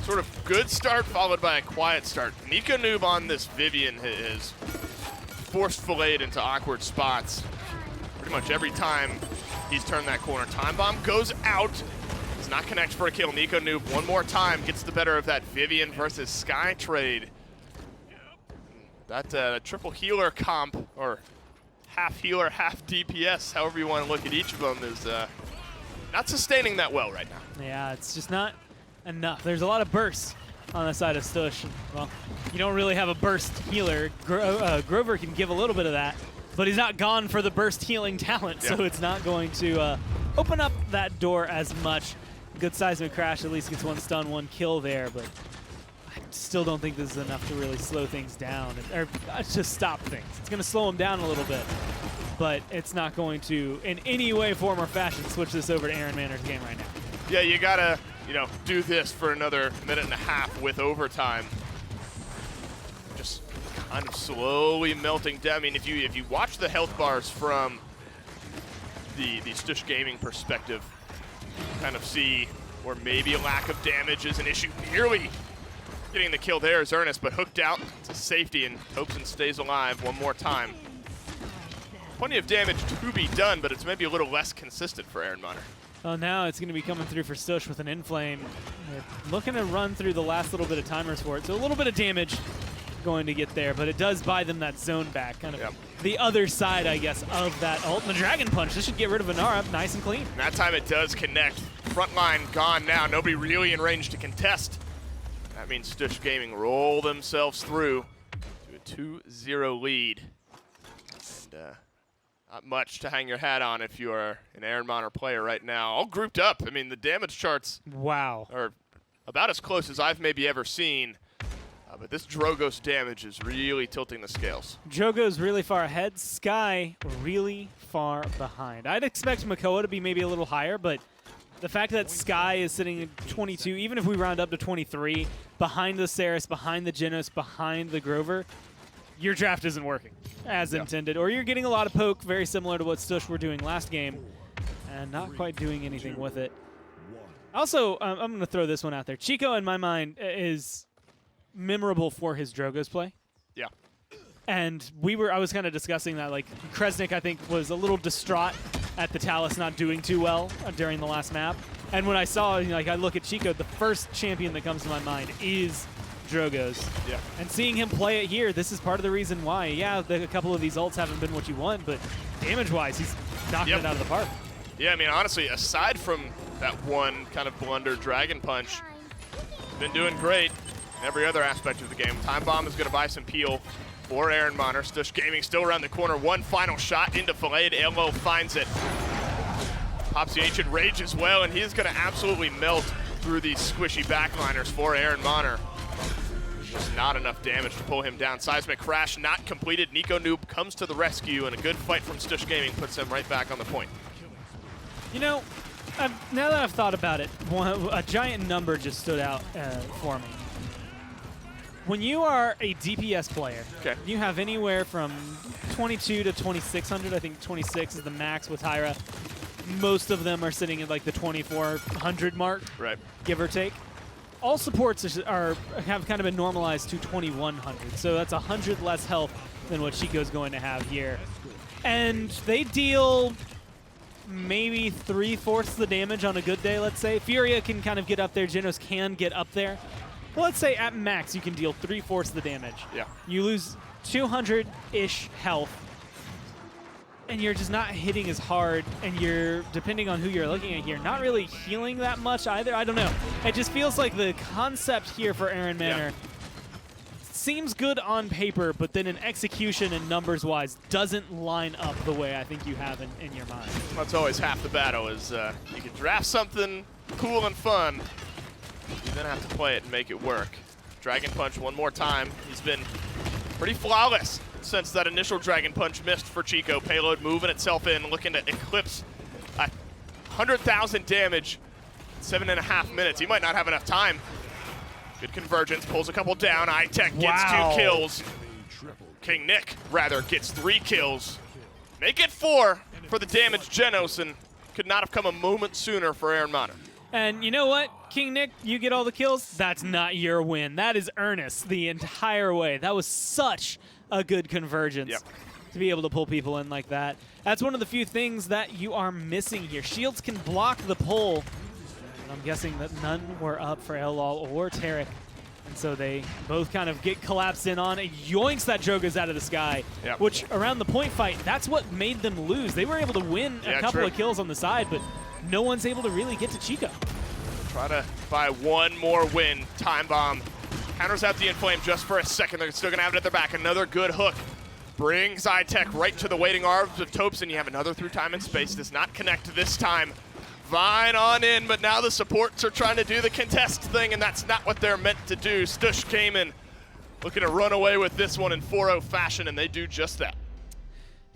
Speaker 4: sort of good start followed by a quiet start. Nico Noob on this Vivian has forced Filet into awkward spots pretty much every time he's turned that corner. Time Bomb goes out. Does not connect for a kill. Nico Noob one more time gets the better of that Vivian versus Sky trade. That triple healer comp, or half healer, half DPS, however you want to look at each of them, is not sustaining that well right now.
Speaker 5: Yeah, it's just not enough. There's a lot of bursts on the side of Stush. Well, you don't really have a burst healer. Grover can give a little bit of that, but he's not gone for the burst healing talent, so it's not going to open up that door as much. Good Seismic Crash at least gets 1 stun, 1 kill there, but I still don't think this is enough to really slow things down, or just stop things. It's going to slow them down a little bit, but it's not going to, in any way, form, or fashion, switch this over to Ehrenmanner's game right now.
Speaker 4: Yeah, you gotta, do this for another 1.5 minutes with overtime. Just kind of slowly melting down. I mean, if you watch the health bars from the Stush Gaming perspective, kind of see where maybe a lack of damage is an issue. Nearly getting the kill there is Ernest, but hooked out to safety, and Tobson stays alive one more time. Plenty of damage to be done, but it's maybe a little less consistent for Ehrenmanner.
Speaker 5: Oh, now it's going to be coming through for Stush with an Inflame. They're looking to run through the last little bit of timers for it, so a little bit of damage going to get there, but it does buy them that zone back, kind of the other side, I guess, of that ult. And the Dragon Punch, this should get rid of Inara nice and clean.
Speaker 4: And that time it does connect. Front line gone now, nobody really in range to contest. That means Stush Gaming roll themselves through to a 2-0 lead. And not much to hang your hat on if you are an Ehrenmanner player right now. All grouped up. I mean, the damage charts are about as close as I've maybe ever seen. But this Drogo's damage is really tilting the scales.
Speaker 5: Drogo's really far ahead. Sky really far behind. I'd expect Makoa to be maybe a little higher, but the fact that Sky is sitting at 22, even if we round up to 23, behind the Saris, behind the Genos, behind the Grover, your draft isn't working as intended. Or you're getting a lot of poke, very similar to what Stush were doing last game, and not quite doing anything with it. Also, I'm going to throw this one out there. Chico, in my mind, is memorable for his Drogo's play.
Speaker 4: Yeah.
Speaker 5: And I was kind of discussing that, like, Kresnik, I think, was a little distraught at the Talus not doing too well during the last map. And when I saw, I look at Chico, the first champion that comes to my mind is Drogo's.
Speaker 4: Yeah.
Speaker 5: And seeing him play it here, this is part of the reason why. Yeah, a couple of these ults haven't been what you want, but damage-wise, he's knocking it out of the park. Yeah,
Speaker 4: I mean, honestly, aside from that one kind of blunder Dragon Punch, been doing great in every other aspect of the game. Time Bomb is going to buy some peel for Ehrenmanner. Stush Gaming still around the corner. One final shot into Filet. Elo finds it. Pops the Ancient Rage as well, and he's going to absolutely melt through these squishy backliners for Ehrenmanner. Just not enough damage to pull him down. Seismic Crash not completed. Nico Noob comes to the rescue, and a good fight from Stush Gaming puts him right back on the point.
Speaker 5: Now that I've thought about it, a giant number just stood out for me. When you are a DPS player, you have anywhere from 22 to 2,600. I think 26 is the max with Hyra. Most of them are sitting at like the 2,400 mark, give or take. All supports have kind of been normalized to 2,100, so that's 100 less health than what Chico's going to have here. And they deal maybe 3/4 the damage on a good day, let's say. Furia can kind of get up there. Genos can get up there. Well, let's say at max you can deal 3/4 the damage.
Speaker 4: Yeah.
Speaker 5: You lose 200-ish health. and you're just not hitting as hard, and you're, depending on who you're looking at here, not really healing that much either. I don't know. It just feels like the concept here for Ehrenmanner seems good on paper, but then in execution and numbers-wise doesn't line up the way I think you have in your mind.
Speaker 4: That's always half the battle is you can draft something cool and fun, you then have to play it and make it work. Dragon Punch one more time. He's been pretty flawless since that initial Dragon Punch missed for Chico. Payload moving itself in, looking to eclipse 100,000 damage in 7.5 minutes. He might not have enough time. Good convergence, pulls a couple down. iTech gets 2 kills. King Nick, rather, gets 3 kills. Make it 4 for the damaged Genos, and could not have come a moment sooner for Ehrenmanner.
Speaker 5: And you know what, King Nick, you get all the kills. That's not your win. That is Ernest the entire way. That was such a good convergence to be able to pull people in like that. That's one of the few things that you are missing here. Shields can block the pull, and I'm guessing that none were up for Elal or Tarek. And so they both kind of get collapsed in on. It yoinks that Drogoz out of the sky, which around the point fight, that's what made them lose. They were able to win a couple of kills on the side, but no one's able to really get to Chico.
Speaker 4: Try to buy one more win. Time Bomb counters out the Inflame just for a second. They're still going to have it at their back. Another good hook. Brings iTech right to the waiting arms of Topson. You have another through time and space. Does not connect this time. Vine on in, but now the supports are trying to do the contest thing, and that's not what they're meant to do. Stush came in looking to run away with this one in 4-0 fashion, and they do just that.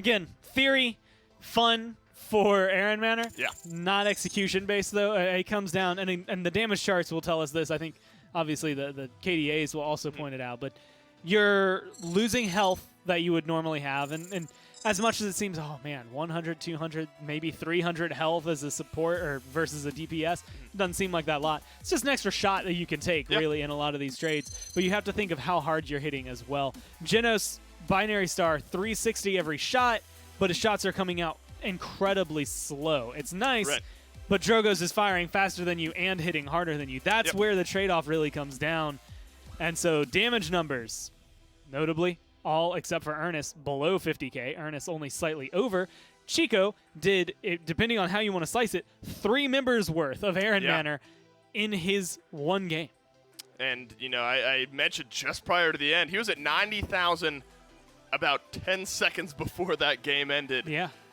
Speaker 5: Again, theory, fun for Ehrenmanner.
Speaker 4: Yeah.
Speaker 5: Not execution based, though. It comes down, and the damage charts will tell us this. I think, obviously, the KDAs will also point it out, but you're losing health that you would normally have, and as much as it seems, oh man, 100, 200, maybe 300 health as a support or versus a DPS, doesn't seem like that a lot. It's just an extra shot that you can take, really, in a lot of these trades. But you have to think of how hard you're hitting as well. Genos, Binary Star, 360 every shot, but his shots are coming out incredibly slow. It's nice, but Drogoz is firing faster than you and hitting harder than you. That's where the trade-off really comes down. And so damage numbers, notably, all except for Ernest below 50K. Ernest only slightly over. Chico did, depending on how you want to slice it, 3 members worth of Ehrenmanner in his one game. And,
Speaker 4: you know, I mentioned just prior to the end, he was at 90,000 about 10 seconds before that game ended.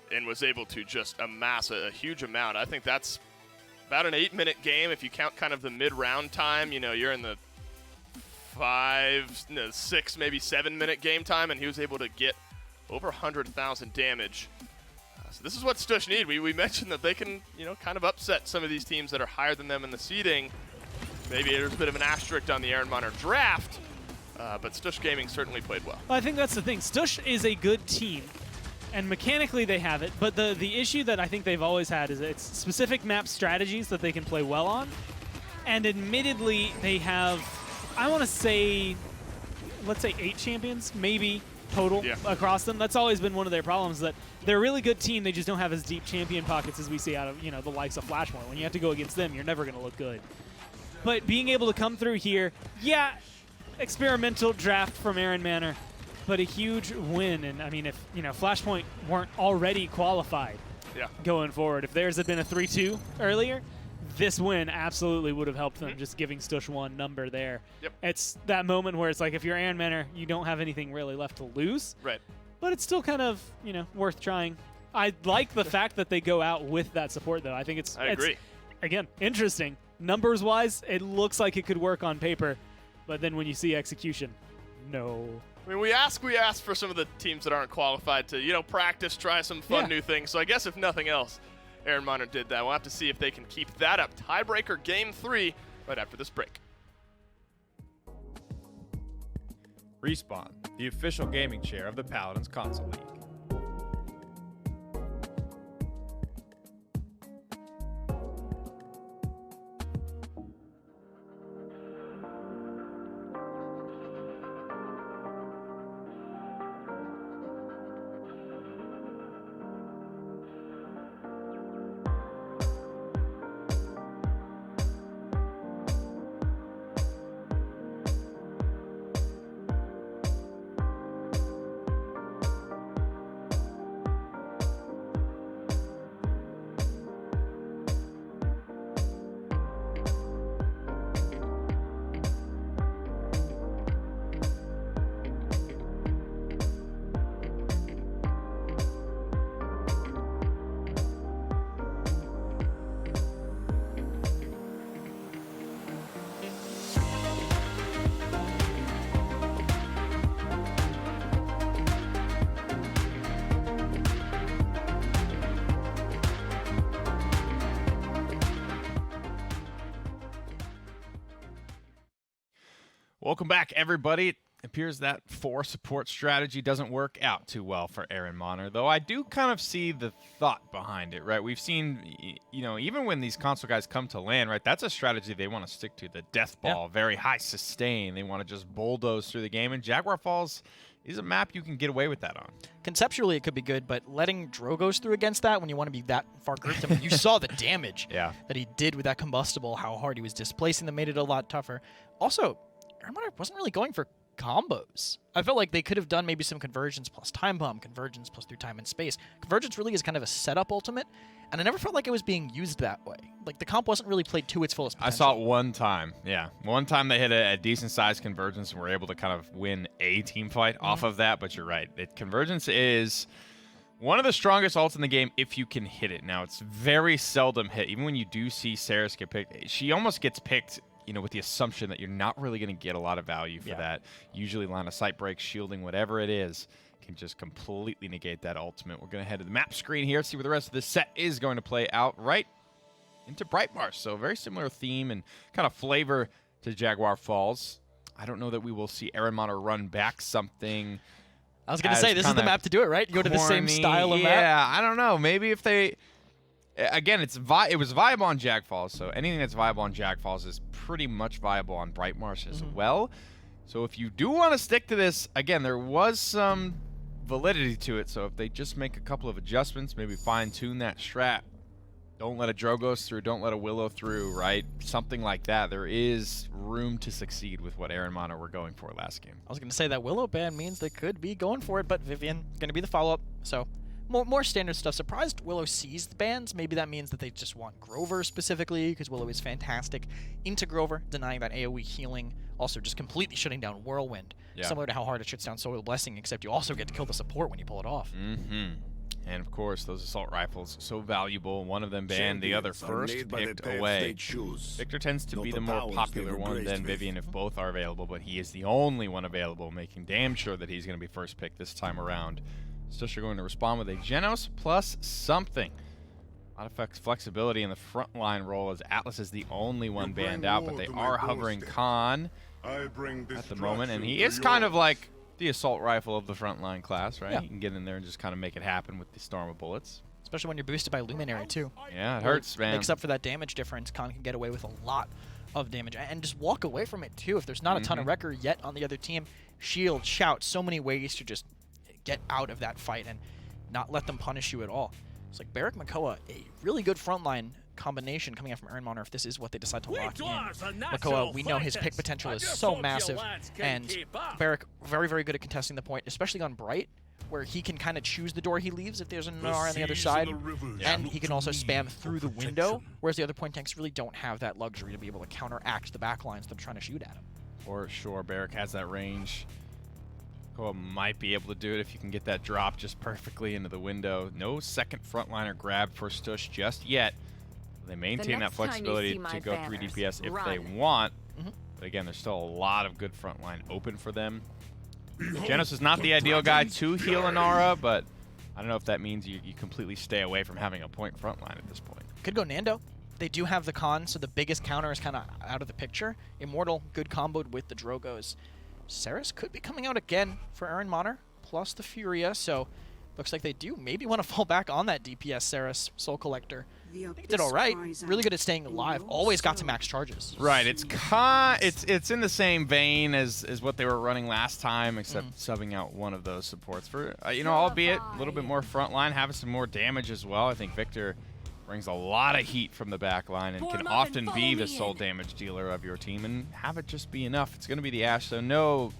Speaker 4: And was able to just amass a huge amount. I think that's about an 8-minute game if you count kind of the mid-round time. You know, you're in the 6, maybe 7-minute game time, and he was able to get over 100,000 damage. So this is what Stush need. We mentioned that they can, you know, kind of upset some of these teams that are higher than them in the seeding. Maybe there's a bit of an asterisk on the Ehrenmanner draft, but Stush Gaming certainly played well.
Speaker 5: I think that's the thing. Stush is a good team, and mechanically they have it, but the issue that I think they've always had is it's specific map strategies that they can play well on, and admittedly they have, I want to say, let's say 8 champions, maybe, total across them. That's always been one of their problems, that they're a really good team, they just don't have as deep champion pockets as we see out of, you know, the likes of Flashmore. When you have to go against them, you're never going to look good. But being able to come through here, experimental draft from Ehrenmanner, but a huge win. And I mean, if, you know, Flashpoint weren't already qualified going forward, if theirs had been a 3-2 earlier, this win absolutely would have helped them, just giving Stush one number there. It's that moment where it's like, if you're Ehrenmanner, you don't have anything really left to lose. But it's still kind of, you know, worth trying. I like the fact that they go out with that support, though. I think it's, again, interesting. Numbers-wise, it looks like it could work on paper, but then when you see execution, no.
Speaker 4: I mean, we ask for some of the teams that aren't qualified to, you know, practice, try some fun new things. So I guess if nothing else, Ehrenmanner did that. We'll have to see if they can keep that up. Tiebreaker Game 3 right after this break.
Speaker 3: Respawn, the official gaming chair of the Paladins Console League.
Speaker 1: Welcome back, everybody. It appears that 4 support strategy doesn't work out too well for Ehrenmanner, though I do kind of see the thought behind it, right? We've seen, you know, even when these console guys come to LAN, right, that's a strategy they want to stick to, the death ball, very high sustain. They want to just bulldoze through the game, and Jaguar Falls is a map you can get away with that on.
Speaker 2: Conceptually, it could be good, but letting Drogos through against that when you want to be that far grouped, I mean, you saw the damage that he did with that combustible, how hard he was displacing them, made it a lot tougher. Also, Ehrenmanner wasn't really going for combos. I felt like they could have done maybe some convergence plus time bomb, convergence plus through time and space. Convergence really is kind of a setup ultimate, and I never felt like it was being used that way. Like, the comp wasn't really played to its fullest potential.
Speaker 1: I saw it one time, one time they hit a decent-sized convergence and were able to kind of win a team fight off of that, but you're right. Convergence is one of the strongest ults in the game if you can hit it. Now, it's very seldom hit. Even when you do see Saris get picked, she almost gets picked, you know, with the assumption that you're not really going to get a lot of value for that. Usually line of sight breaks, shielding, whatever it is, can just completely negate that ultimate. We're going to head to the map screen here, see where the rest of this set is going to play out right into Brightmarsh. So very similar theme and kind of flavor to Jaguar Falls. I don't know that we will see Ehrenmanner run back something.
Speaker 2: I was going to say, this is the map to do it, right? You go to the same style of map.
Speaker 1: Yeah, I don't know. Maybe if they... Again, it was viable on Jag Falls, so anything that's viable on Jag Falls is pretty much viable on Brightmarsh as well. So if you do want to stick to this, again, there was some validity to it, so if they just make a couple of adjustments, maybe fine-tune that strat, don't let a Drogos through, don't let a Willow through, right? Something like that. There is room to succeed with what Ehrenmanner were going for last game.
Speaker 2: I was going to say that Willow ban means they could be going for it, but Vivian going to be the follow-up, so... More standard stuff. Surprised Willow sees the bans. Maybe that means that they just want Grover specifically, because Willow is fantastic. Into Grover, denying that AoE healing. Also just completely shutting down Whirlwind. Similar to how hard it shuts down Soil Blessing, except you also get to kill the support when you pull it off.
Speaker 1: And of course, those assault rifles, so valuable. One of them banned, the other first picked away. Victor tends to be the more popular one than Vivian if both are available, but he is the only one available, making damn sure that he's going to be first pick this time around. Stush are going to respond with a Genos plus something. A lot of flexibility in the front line role as Atlas is the only one banned out, but they are hovering Khan at the moment, and he is kind of like the assault rifle of the front line class, right? He can get in there and just kind of make it happen with the storm of bullets.
Speaker 2: Especially when you're boosted by Luminary, too.
Speaker 1: Yeah, it hurts, man.
Speaker 2: Except for that damage difference, Khan can get away with a lot of damage, and just walk away from it, too. If there's not a ton of wrecker yet on the other team, shield, shout, so many ways to just get out of that fight and not let them punish you at all. It's like Barrack Makoa, a really good frontline combination coming out from Ehrenmanner if this is what they decide to lock in. Makoa, we know his pick potential is so massive, and Barrack very, very good at contesting the point, especially on Bright, where he can kind of choose the door he leaves if there's an NR on the other side, and he can also spam through the window, whereas the other point tanks really don't have that luxury to be able to counteract the backlines that are trying to shoot at him.
Speaker 1: For sure, Barrack has that range. Might be able to do it if you can get that drop just perfectly into the window. No second frontliner grab for Stush just yet. They maintain that flexibility to go 3 DPS if they want. But again, there's still a lot of good frontline open for them. Genos is not the ideal guy to heal Inara, but I don't know if that means you completely stay away from having a point frontline at this point.
Speaker 2: Could go Nando. They do have the Khan, so the biggest counter is kind of out of the picture. Immortal, good comboed with the Drogos. Saris could be coming out again for Ehrenmanner, plus the Furia, so looks like they do maybe want to fall back on that DPS Saris Soul Collector. I think it did all right. Really good at staying alive. Always got to max charges.
Speaker 1: Right. It's in the same vein as what they were running last time, except subbing out one of those supports for albeit a little bit more frontline, having some more damage as well. I think Victor brings a lot of heat from the back line and can often be the sole damage dealer of your team and have it just be enough. It's going to be the Ashe, so no,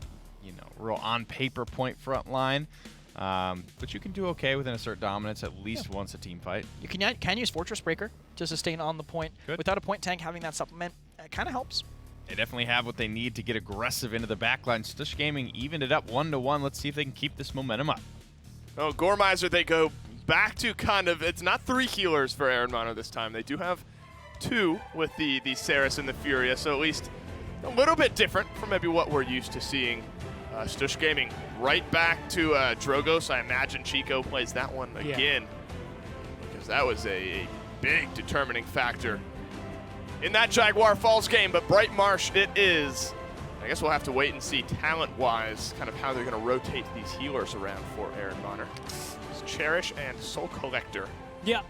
Speaker 1: real on-paper point front line. But you can do okay with an assert dominance at least once a team fight.
Speaker 2: You can use Fortress Breaker to sustain on the point. Without a point tank, having that supplement kind of helps.
Speaker 1: They definitely have what they need to get aggressive into the backline. Stush Gaming evened it up 1-1. Let's see if they can keep this momentum up.
Speaker 4: Oh, Gormizer, they go back to kind of, it's not 3 healers for Ehrenmanner this time. They do have 2 with the Saris and the Furia, so at least a little bit different from maybe what we're used to seeing. Stush Gaming right back to Drogos. I imagine Chico plays that one again, because that was a big determining factor in that Jaguar Falls game. But Brightmarsh it is. I guess we'll have to wait and see talent-wise kind of how they're going to rotate these healers around for Ehrenmanner. It's Cherish and Soul Collector.
Speaker 5: Yeah.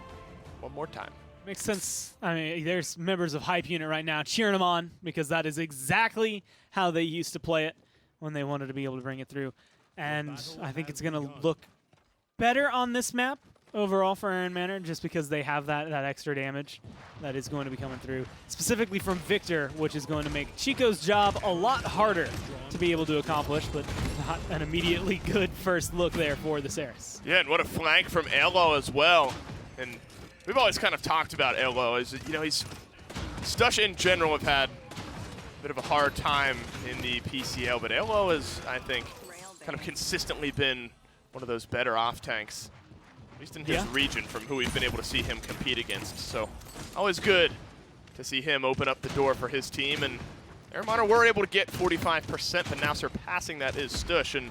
Speaker 4: One more time.
Speaker 5: Makes sense. I mean, there's members of Hype Unit right now cheering them on because that is exactly how they used to play it when they wanted to be able to bring it through. And I think it's going to look better on this map overall for Ehrenmanner just because they have that extra damage that is going to be coming through, specifically from Victor, which is going to make Chico's job a lot harder to be able to accomplish, but not an immediately good first look there for the Saris.
Speaker 4: Yeah, and what a flank from Elo as well. And we've always kind of talked about Elo as, you know, Stush in general have had a bit of a hard time in the PCL, but Elo has, I think, kind of consistently been one of those better off tanks, at least in his region, from who we've been able to see him compete against. So always good to see him open up the door for his team. And Ehrenmanner were able to get 45%, but now surpassing that is Stush. And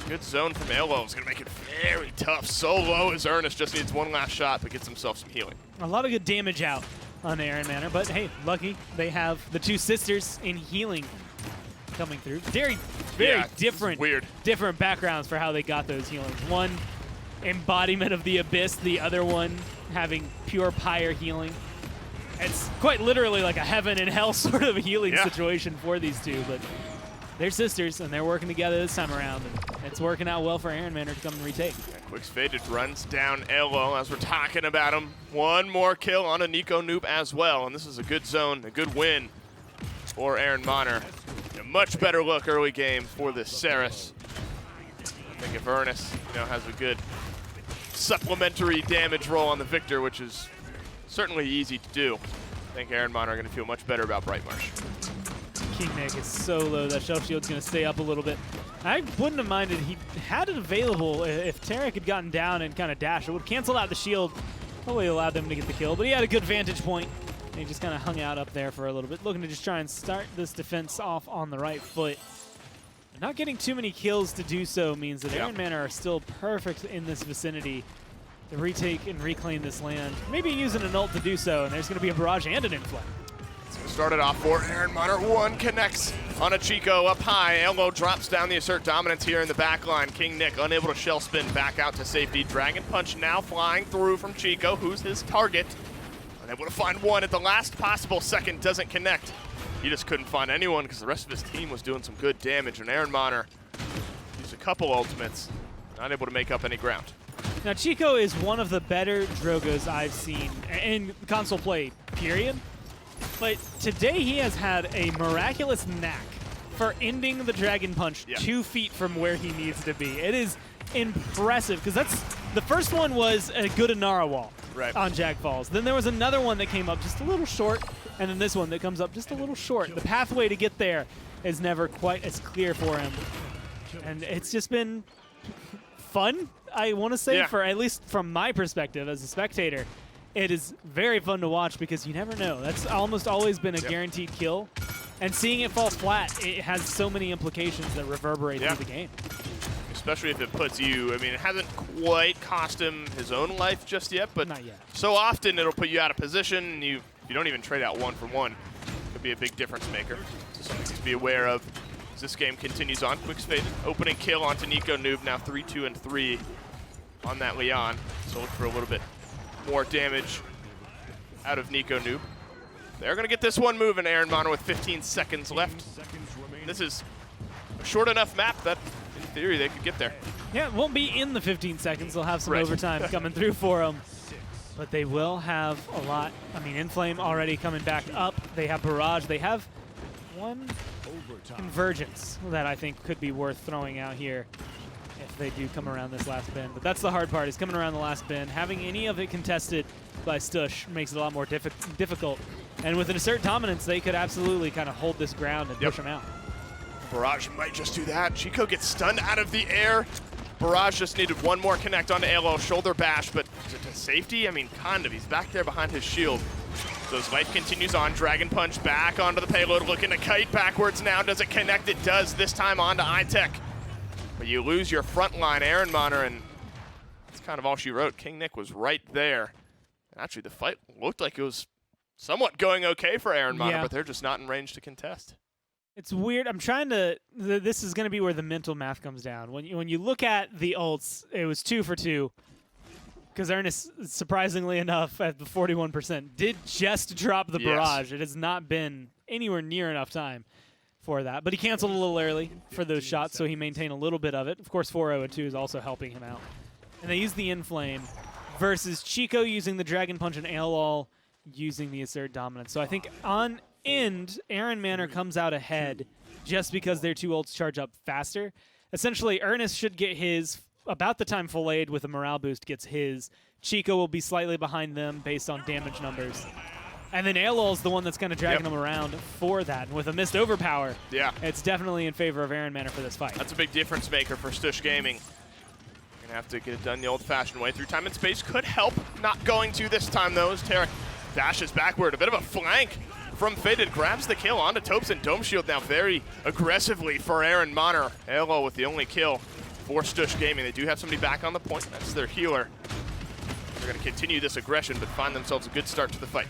Speaker 4: good zone from Elo is going to make it very tough. So low as Ernest just needs one last shot, but gets himself some healing.
Speaker 5: A lot of good damage out on Ehrenmanner, but hey, lucky they have the two sisters in healing coming through. Very different backgrounds for how they got those healings. One embodiment of the abyss, the other one having pure pyre healing. It's quite literally like a heaven and hell sort of healing situation for these two, but they're sisters and they're working together this time around, and it's working out well for Ehrenmanner to come and retake.
Speaker 4: Yeah, Quick's Faded runs down Elo as we're talking about him. One more kill on a Nico Noob as well, and this is a good zone, a good win for Ehrenmanner. A much better look early game for the Saris. I think if Ernest, has a good supplementary damage roll on the Victor, which is certainly easy to do, I think Ehrenmanner are going to feel much better about Brightmarsh.
Speaker 5: King Nick is so low that Shelf Shield's going to stay up a little bit. I wouldn't have minded. He had it available if Tarek had gotten down and kind of dashed. It would have canceled out the shield. Probably allowed them to get the kill, but he had a good vantage point. And he just kind of hung out up there for a little bit, looking to just try and start this defense off on the right foot. Not getting too many kills to do so means that Ehrenmanner are still perfect in this vicinity to retake and reclaim this land. Maybe using an ult to do so, and there's going to be a barrage and an inflame.
Speaker 4: Started off for Ehrenmanner. One connects on a Chico up high. Elo drops down the assert dominance here in the back line. King Nick unable to shell spin back out to safety. Dragon Punch now flying through from Chico, who's his target. Unable to find one at the last possible second, doesn't connect. He just couldn't find anyone because the rest of his team was doing some good damage, and Ehrenmanner used a couple ultimates, not able to make up any ground.
Speaker 5: Now Chico is one of the better Drogos I've seen in console play, period. But today he has had a miraculous knack for ending the Dragon Punch 2 feet from where he needs to be. It is impressive, because the first one was a good Inara wall on Jack Falls. Then there was another one that came up just a little short, and then this one that comes up just a little short. The pathway to get there is never quite as clear for him. And it's just been fun, I want to say, for at least from my perspective as a spectator. It is very fun to watch because you never know. That's almost always been a guaranteed kill. And seeing it fall flat, it has so many implications that reverberate through the game.
Speaker 4: Especially if it puts you, it hasn't quite cost him his own life just yet, but
Speaker 5: not yet.
Speaker 4: So often it'll put you out of position, and you don't even trade out 1 for 1. Could be a big difference maker. So something to be aware of as this game continues on. Quick's Faded, opening kill onto Nico Noob, now 3-2-3 on that Leon. So look for a little bit more damage out of Nico Noob. They're going to get this one moving, Ehrenmanner, with 15 seconds left. This is a short enough map that, in theory, they could get there.
Speaker 5: Yeah, it won't be in the 15 seconds. They'll have some overtime coming through for them. But they will have a lot. Inflame already coming back up. They have Barrage. They have one Convergence that I think could be worth throwing out here if they do come around this last bend. But that's the hard part, is coming around the last bend. Having any of it contested by Stush makes it a lot more difficult. And with an assert dominance, they could absolutely kind of hold this ground and push them out.
Speaker 4: Barrage might just do that. Chico gets stunned out of the air. Barrage just needed one more connect onto Elo, shoulder bash, but to safety? Kind of. He's back there behind his shield. So his life continues on. Dragon Punch back onto the payload, looking to kite backwards now. Does it connect? It does, this time onto iTech. But you lose your front line, Ehrenmanner, and that's kind of all she wrote. King Nick was right there. And actually, the fight looked like it was somewhat going okay for Ehrenmanner, but they're just not in range to contest.
Speaker 5: It's weird. I'm trying to. This is going to be where the mental math comes down. When you look at the ults, it was 2 for 2. Because Ernest, surprisingly enough, at the 41%, did just drop the barrage. It has not been anywhere near enough time for that. But he canceled a little early for those shots, so he maintained a little bit of it. Of course, 4-0-2 is also helping him out. And they use the Inflame versus Chico using the Dragon Punch and Aelol using the Assert Dominance. So I think on end, Ehrenmanner comes out ahead just because their 2 ults charge up faster. Essentially, Ernest should get his about the time Filleted with a morale boost gets his. Chico will be slightly behind them based on damage numbers. And then Aelol's the one that's kind of dragging them around for that. And with a missed overpower, it's definitely in favor of Ehrenmanner for this fight.
Speaker 4: That's a big difference maker for Stush Gaming. Gonna have to get it done the old-fashioned way. Through time and space could help. Not going to this time, though, as Tarek dashes backward. A bit of a flank from Faded. Grabs the kill onto Topes, Dome Shield now very aggressively for Ehrenmanner. Aelol with the only kill for Stush Gaming. They do have somebody back on the point. That's their healer. They're going to continue this aggression, but find themselves a good start to the fight.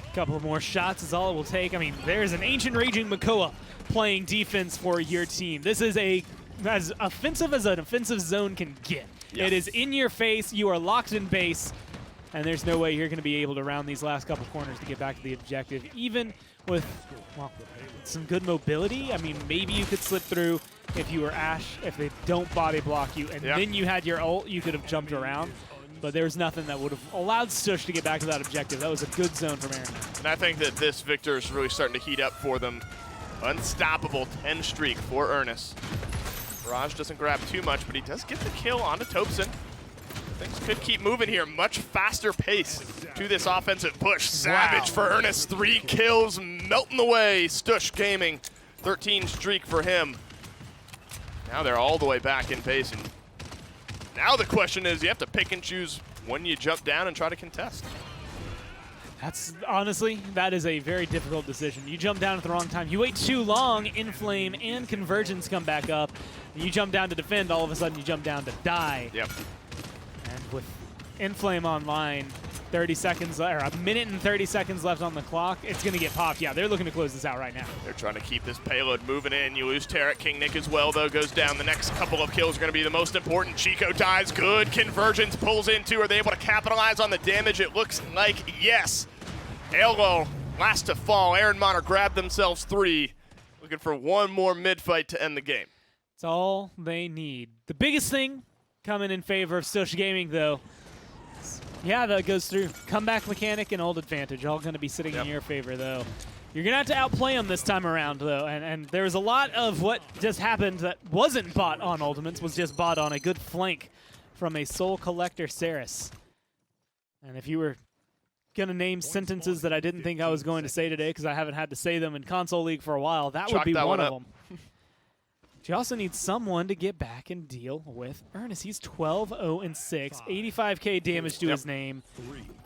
Speaker 5: A couple of more shots is all it will take. I mean, there's an Ancient Raging Makoa playing defense for your team. This is as offensive as an offensive zone can get. It is in your face. You are locked in base. And there's no way you're going to be able to round these last couple corners to get back to the objective, even with some good mobility. I mean, maybe you could slip through if you were Ashe, if they don't body block you, and then you had your ult, you could have jumped around. But there was nothing that would have allowed Stush to get back to that objective. That was a good zone from Aaron.
Speaker 4: And I think that this victor is really starting to heat up for them. Unstoppable 10 streak for Ernest. Raj doesn't grab too much, but he does get the kill onto Topson. Things could keep moving here. Much faster pace to this offensive push. Savage for Ernest. 3 kills melting away. Stush Gaming, 13 streak for him. Now they're all the way back in pace. And now the question is, you have to pick and choose when you jump down and try to contest.
Speaker 5: That's honestly, that is a very difficult decision. You jump down at the wrong time. You wait too long, Inflame and Convergence come back up. And you jump down to defend, all of a sudden you jump down to die.
Speaker 4: Yep.
Speaker 5: And with Inflame online, 30 seconds, or a minute and 30 seconds left on the clock, it's going to get popped. Yeah, they're looking to close this out right now.
Speaker 4: They're trying to keep this payload moving in. You lose Tarek. King Nick as well, though, goes down. The next couple of kills are going to be the most important. Chico dies. Good. Convergence pulls into. Are they able to capitalize on the damage? It looks like yes. Aelol last to fall. Ehrenmanner grabbed themselves 3. Looking for one more mid-fight to end the game.
Speaker 5: It's all they need. The biggest thing coming in favor of Stush Gaming, though, yeah, that goes through. Comeback mechanic and ult advantage, all going to be sitting in your favor, though. You're going to have to outplay them this time around, though, and there was a lot of what just happened that wasn't bought on Ultimates, was just bought on a good flank from a Soul Collector Saris. And if you were going to name sentences that I didn't think I was going to say today because I haven't had to say them in Console League for a while, that would be one of them. You also need someone to get back and deal with Ernest. He's 12-0-6, 85k damage to his name.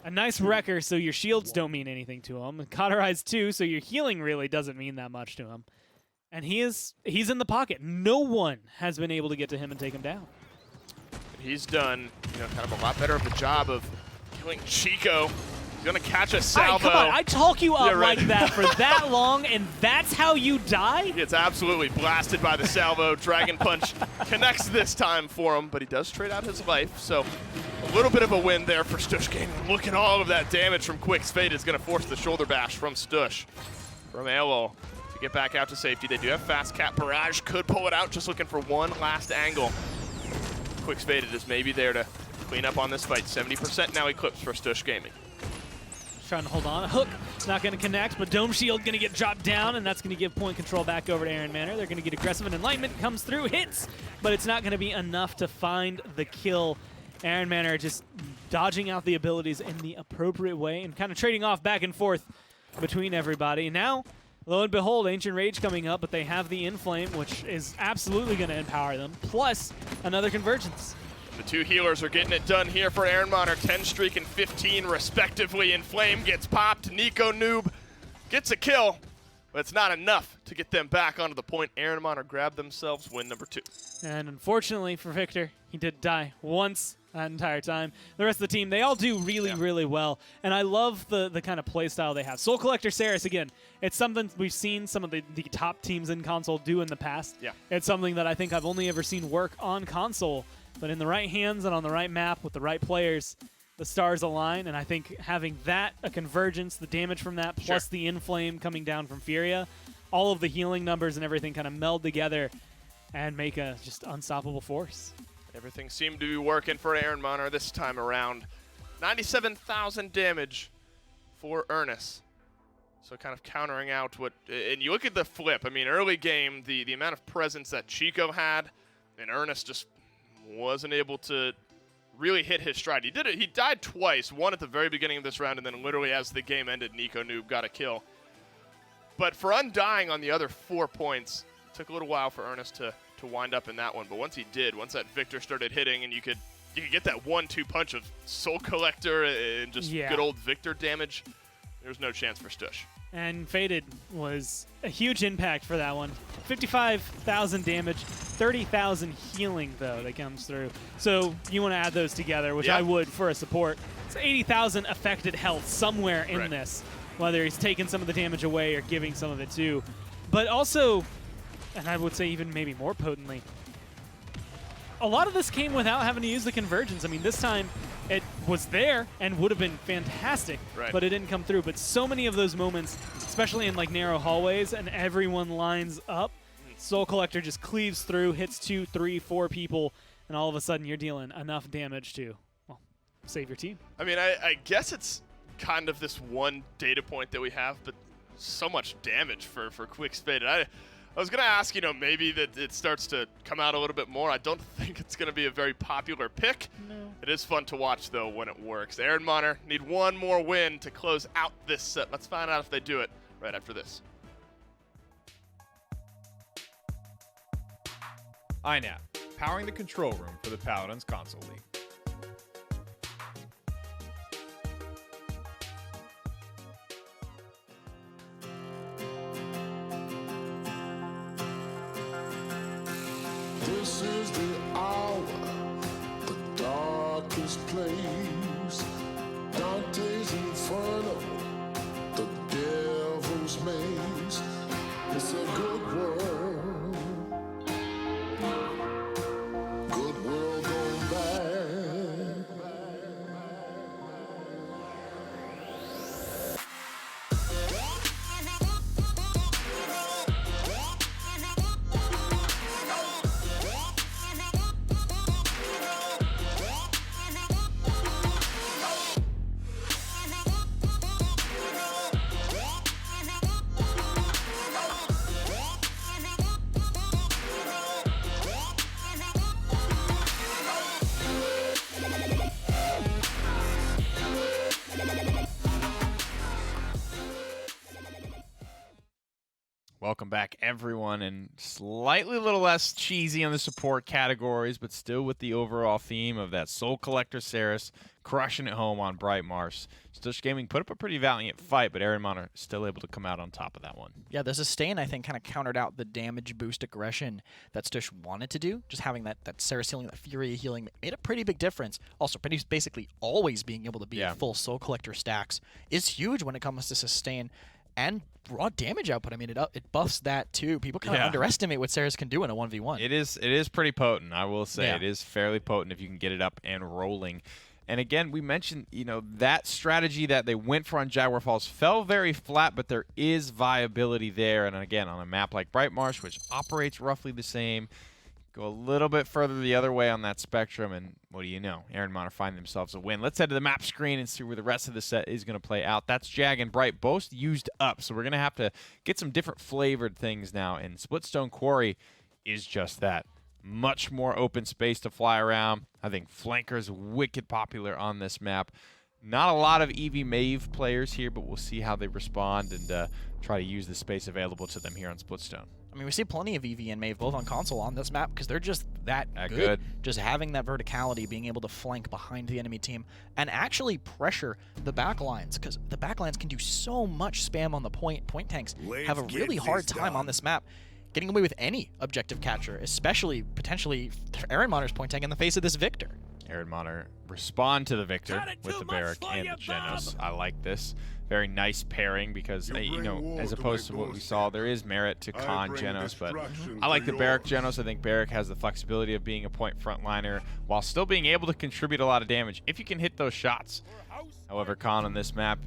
Speaker 5: A nice wrecker, so your shields don't mean anything to him. Cauterized too, so your healing really doesn't mean that much to him. And he's in the pocket. No one has been able to get to him and take him down.
Speaker 4: He's done, kind of a lot better of a job of killing Chico. He's gonna catch a salvo.
Speaker 5: Come on, I talk you up like that for that long, and that's how you die?
Speaker 4: He gets absolutely blasted by the salvo. Dragon Punch connects this time for him, but he does trade out his life, so a little bit of a win there for Stush Gaming. Look at all of that damage from Quick's Fate. Is gonna force the shoulder bash from Stush. From Aelol to get back out to safety. They do have fast cap. Barrage could pull it out, just looking for one last angle. Quick's Faded is maybe there to clean up on this fight. 70% now Eclipse for Stush Gaming.
Speaker 5: Trying to hold on. A hook, not going to connect, but Dome Shield going to get dropped down, and that's going to give point control back over to Ehrenmanner. They're going to get aggressive, and Enlightenment comes through, hits, but it's not going to be enough to find the kill. Ehrenmanner just dodging out the abilities in the appropriate way and kind of trading off back and forth between everybody. Now, lo and behold, Ancient Rage coming up, but they have the Inflame, which is absolutely going to empower them, plus another Convergence.
Speaker 4: The 2 healers are getting it done here for Ehrenmanner. 10 streak and 15 respectively. Inflame gets popped. Nico Noob gets a kill, but it's not enough to get them back onto the point. Ehrenmanner grabbed themselves win number 2.
Speaker 5: And unfortunately for Victor, he did die once. that entire time. The rest of the team, they all do really, really well. And I love the kind of play style they have. Soul Collector Saris, again, it's something we've seen some of the top teams in console do in the past.
Speaker 4: Yeah.
Speaker 5: It's something that I think I've only ever seen work on console, but in the right hands and on the right map with the right players, the stars align. And I think having that, a convergence, the damage from that, plus the inflame coming down from Furia, all of the healing numbers and everything kind of meld together and make a just unstoppable force.
Speaker 4: Everything seemed to be working for Ehrenmanner this time around. 97,000 damage for Ernest. So kind of countering out what, and you look at the flip. I mean, early game, the amount of presence that Chico had, and Ernest just wasn't able to really hit his stride. He did it. He died twice, one at the very beginning of this round, and then literally as the game ended, Nico Noob got a kill. But for undying on the other 4 points, it took a little while for Ernest to wind up in that one. But once he did, once that Victor started hitting, and you could get that 1-2 punch of Soul Collector and just good old Victor damage, there's no chance for Stush.
Speaker 5: And Faded was a huge impact for that one. 55,000 damage, 30,000 healing, though, that comes through. So you want to add those together, which I would for a support. It's 80,000 affected health somewhere in this, whether he's taking some of the damage away or giving some of it too. But also, and I would say even maybe more potently, a lot of this came without having to use the convergence. I mean, this time it was there and would have been fantastic, but it didn't come through. But so many of those moments, especially in like narrow hallways and everyone lines up, Soul Collector just cleaves through, hits 2, 3, 4 people, and all of a sudden you're dealing enough damage to, well, save your team.
Speaker 4: I mean, I guess it's kind of this one data point that we have, but so much damage for Quick Spade. I was going to ask, maybe that it starts to come out a little bit more. I don't think it's going to be a very popular pick.
Speaker 5: No.
Speaker 4: It is fun to watch, though, when it works. Ehrenmanner need one more win to close out this set. Let's find out if they do it right after this.
Speaker 3: INAP, powering the control room for the Paladins Console League.
Speaker 6: This is the hour, the darkest place. Dante's Inferno, the devil's maze. It's a good world, good world gone bad.
Speaker 1: Welcome back, everyone, and slightly a little less cheesy on the support categories, but still with the overall theme of that Soul Collector Saris crushing it home on Bright Mars. Stush Gaming put up a pretty valiant fight, but Ehrenmanner still able to come out on top of that one.
Speaker 2: Yeah, the sustain, I think, kind of countered out the damage boost aggression that Stush wanted to do. Just having that Saris healing, that Fury healing, made a pretty big difference. Also, basically always being able to be at full Soul Collector stacks is huge when it comes to sustain and raw damage output. I mean, it buffs that too. People kind of underestimate what Saris can do in a 1v1.
Speaker 1: It is pretty potent, I will say. It is fairly potent if you can get it up and rolling. And again, we mentioned, that strategy that they went for on Jaguar Falls fell very flat, but there is viability there. And again, on a map like Bright Marsh, which operates roughly the same, go a little bit further the other way on that spectrum, and what do you know? Ehrenmanner find themselves a win. Let's head to the map screen and see where the rest of the set is going to play out. That's Jag and Bright both used up, so we're going to have to get some different flavored things now, and Splitstone Quarry is just that. Much more open space to fly around. I think Flanker's wicked popular on this map. Not a lot of EV Mave players here, but we'll see how they respond and try to use the space available to them here on Splitstone.
Speaker 2: I mean, we see plenty of EV and Mave both on console on this map because they're just that good. Just having that verticality, being able to flank behind the enemy team and actually pressure the backlines, because the backlines can do so much spam on the point. Point tanks have a really hard time on this map getting away with any objective capture, especially potentially Ehrenmanner's point tank in the face of this Victor.
Speaker 1: Ehrenmanner respond to the Victor with the Barrack and the Genos. I like this. Very nice pairing because, you know, as opposed to what we saw, there is merit to Khan Genos, but I like the Barrack Genos. I think Barrack has the flexibility of being a point frontliner while still being able to contribute a lot of damage if you can hit those shots. However, Khan on this map,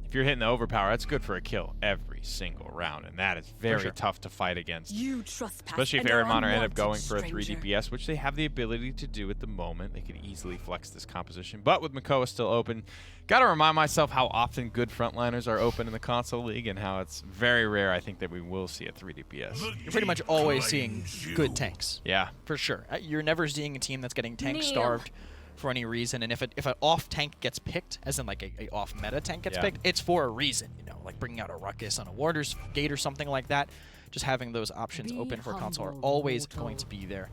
Speaker 1: if you're hitting the overpower, that's good for a kill every single round, and that is very tough to fight against. Especially if Ehrenmanner end up going for a 3 DPS, which they have the ability to do at the moment. They could easily flex this composition. But with Makoa still open, got to remind myself how often good frontliners are open in the console league and how it's very rare, I think, that we will see a 3 DPS.
Speaker 2: You're pretty much always seeing good tanks.
Speaker 1: Yeah.
Speaker 2: For sure. You're never seeing a team that's getting tank starved for any reason, and if an off tank gets picked, as in like a off meta tank gets picked, it's for a reason, you know, like bringing out a Ruckus on a Warder's Gate or something like that. Just having those options open for a console are always going to be there.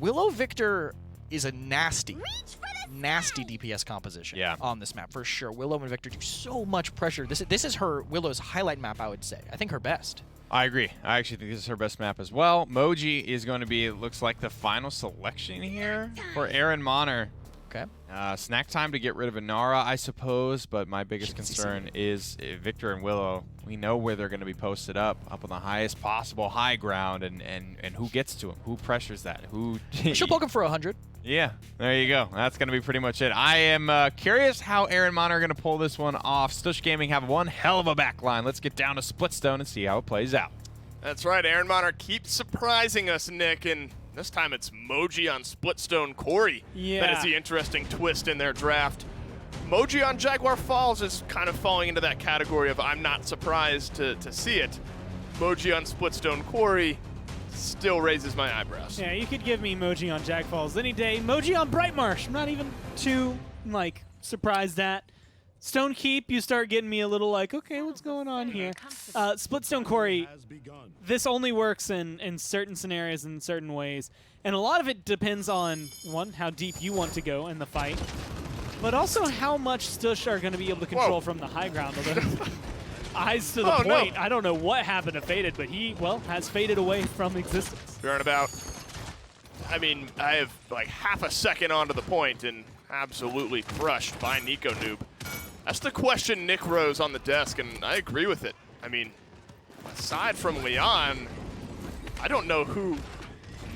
Speaker 2: Willow Victor is a nasty DPS composition on this map for sure. Willow and Victor do so much pressure. This is her Willow's highlight map, I would say. I think her best.
Speaker 1: I agree. I actually think this is her best map as well. Moji is going to be, it looks like, the final selection here for Ehrenmanner.
Speaker 2: Okay.
Speaker 1: Snack time to get rid of Inara, I suppose, but my biggest concern is Victor and Willow. We know where they're going to be posted up on the highest possible high ground, and who gets to them, who pressures that, who...
Speaker 2: She'll poke him for 100.
Speaker 1: Yeah, there you go. That's going to be pretty much it. I am curious how Ehrenmanner are going to pull this one off. Stush Gaming have one hell of a backline. Let's get down to Splitstone and see how it plays out.
Speaker 4: That's right. Ehrenmanner keeps surprising us, Nick, and this time it's Moji on Splitstone Corey.
Speaker 5: Yeah.
Speaker 4: That is the interesting twist in their draft. Moji on Jaguar Falls is kind of falling into that category of I'm not surprised to see it. Moji on Splitstone Corey still raises my eyebrows.
Speaker 5: Yeah, you could give me Moji on Jag Falls any day. Moji on Brightmarsh, I'm not even too, like, surprised at. Stone Keep, you start getting me a little like, okay, what's going on here? Splitstone Corey, this only works in certain scenarios in certain ways. And a lot of it depends on, one, how deep you want to go in the fight, but also how much Stush are going to be able to control from the high ground. Eyes to the point. No. I don't know what happened to Faded, but he, well, has faded away from existence.
Speaker 4: Turnabout. I mean, I have like half a second onto the point and absolutely crushed by Nico Noob. That's the question Nick rose on the desk, and I agree with it. I mean, aside from Leon, I don't know who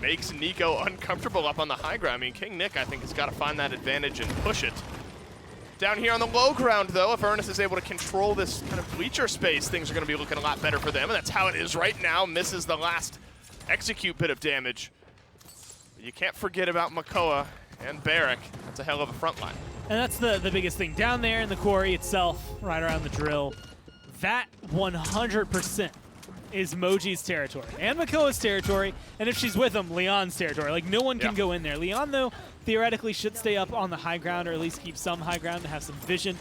Speaker 4: makes Nico uncomfortable up on the high ground. I mean, King Nick, I think, has got to find that advantage and push it. Down here on the low ground, though, if Ernest is able to control this kind of bleacher space, things are going to be looking a lot better for them, and that's how it is right now. Misses the last execute bit of damage. But you can't forget about Makoa and Barrack. That's a hell of a front line.
Speaker 5: And that's the biggest thing. Down there in the quarry itself, right around the drill, that 100% is Moji's territory and Makoa's territory, and if she's with him, Leon's territory. Like, no one can go in there. Leon, though, theoretically should stay up on the high ground, or at least keep some high ground to have some vision.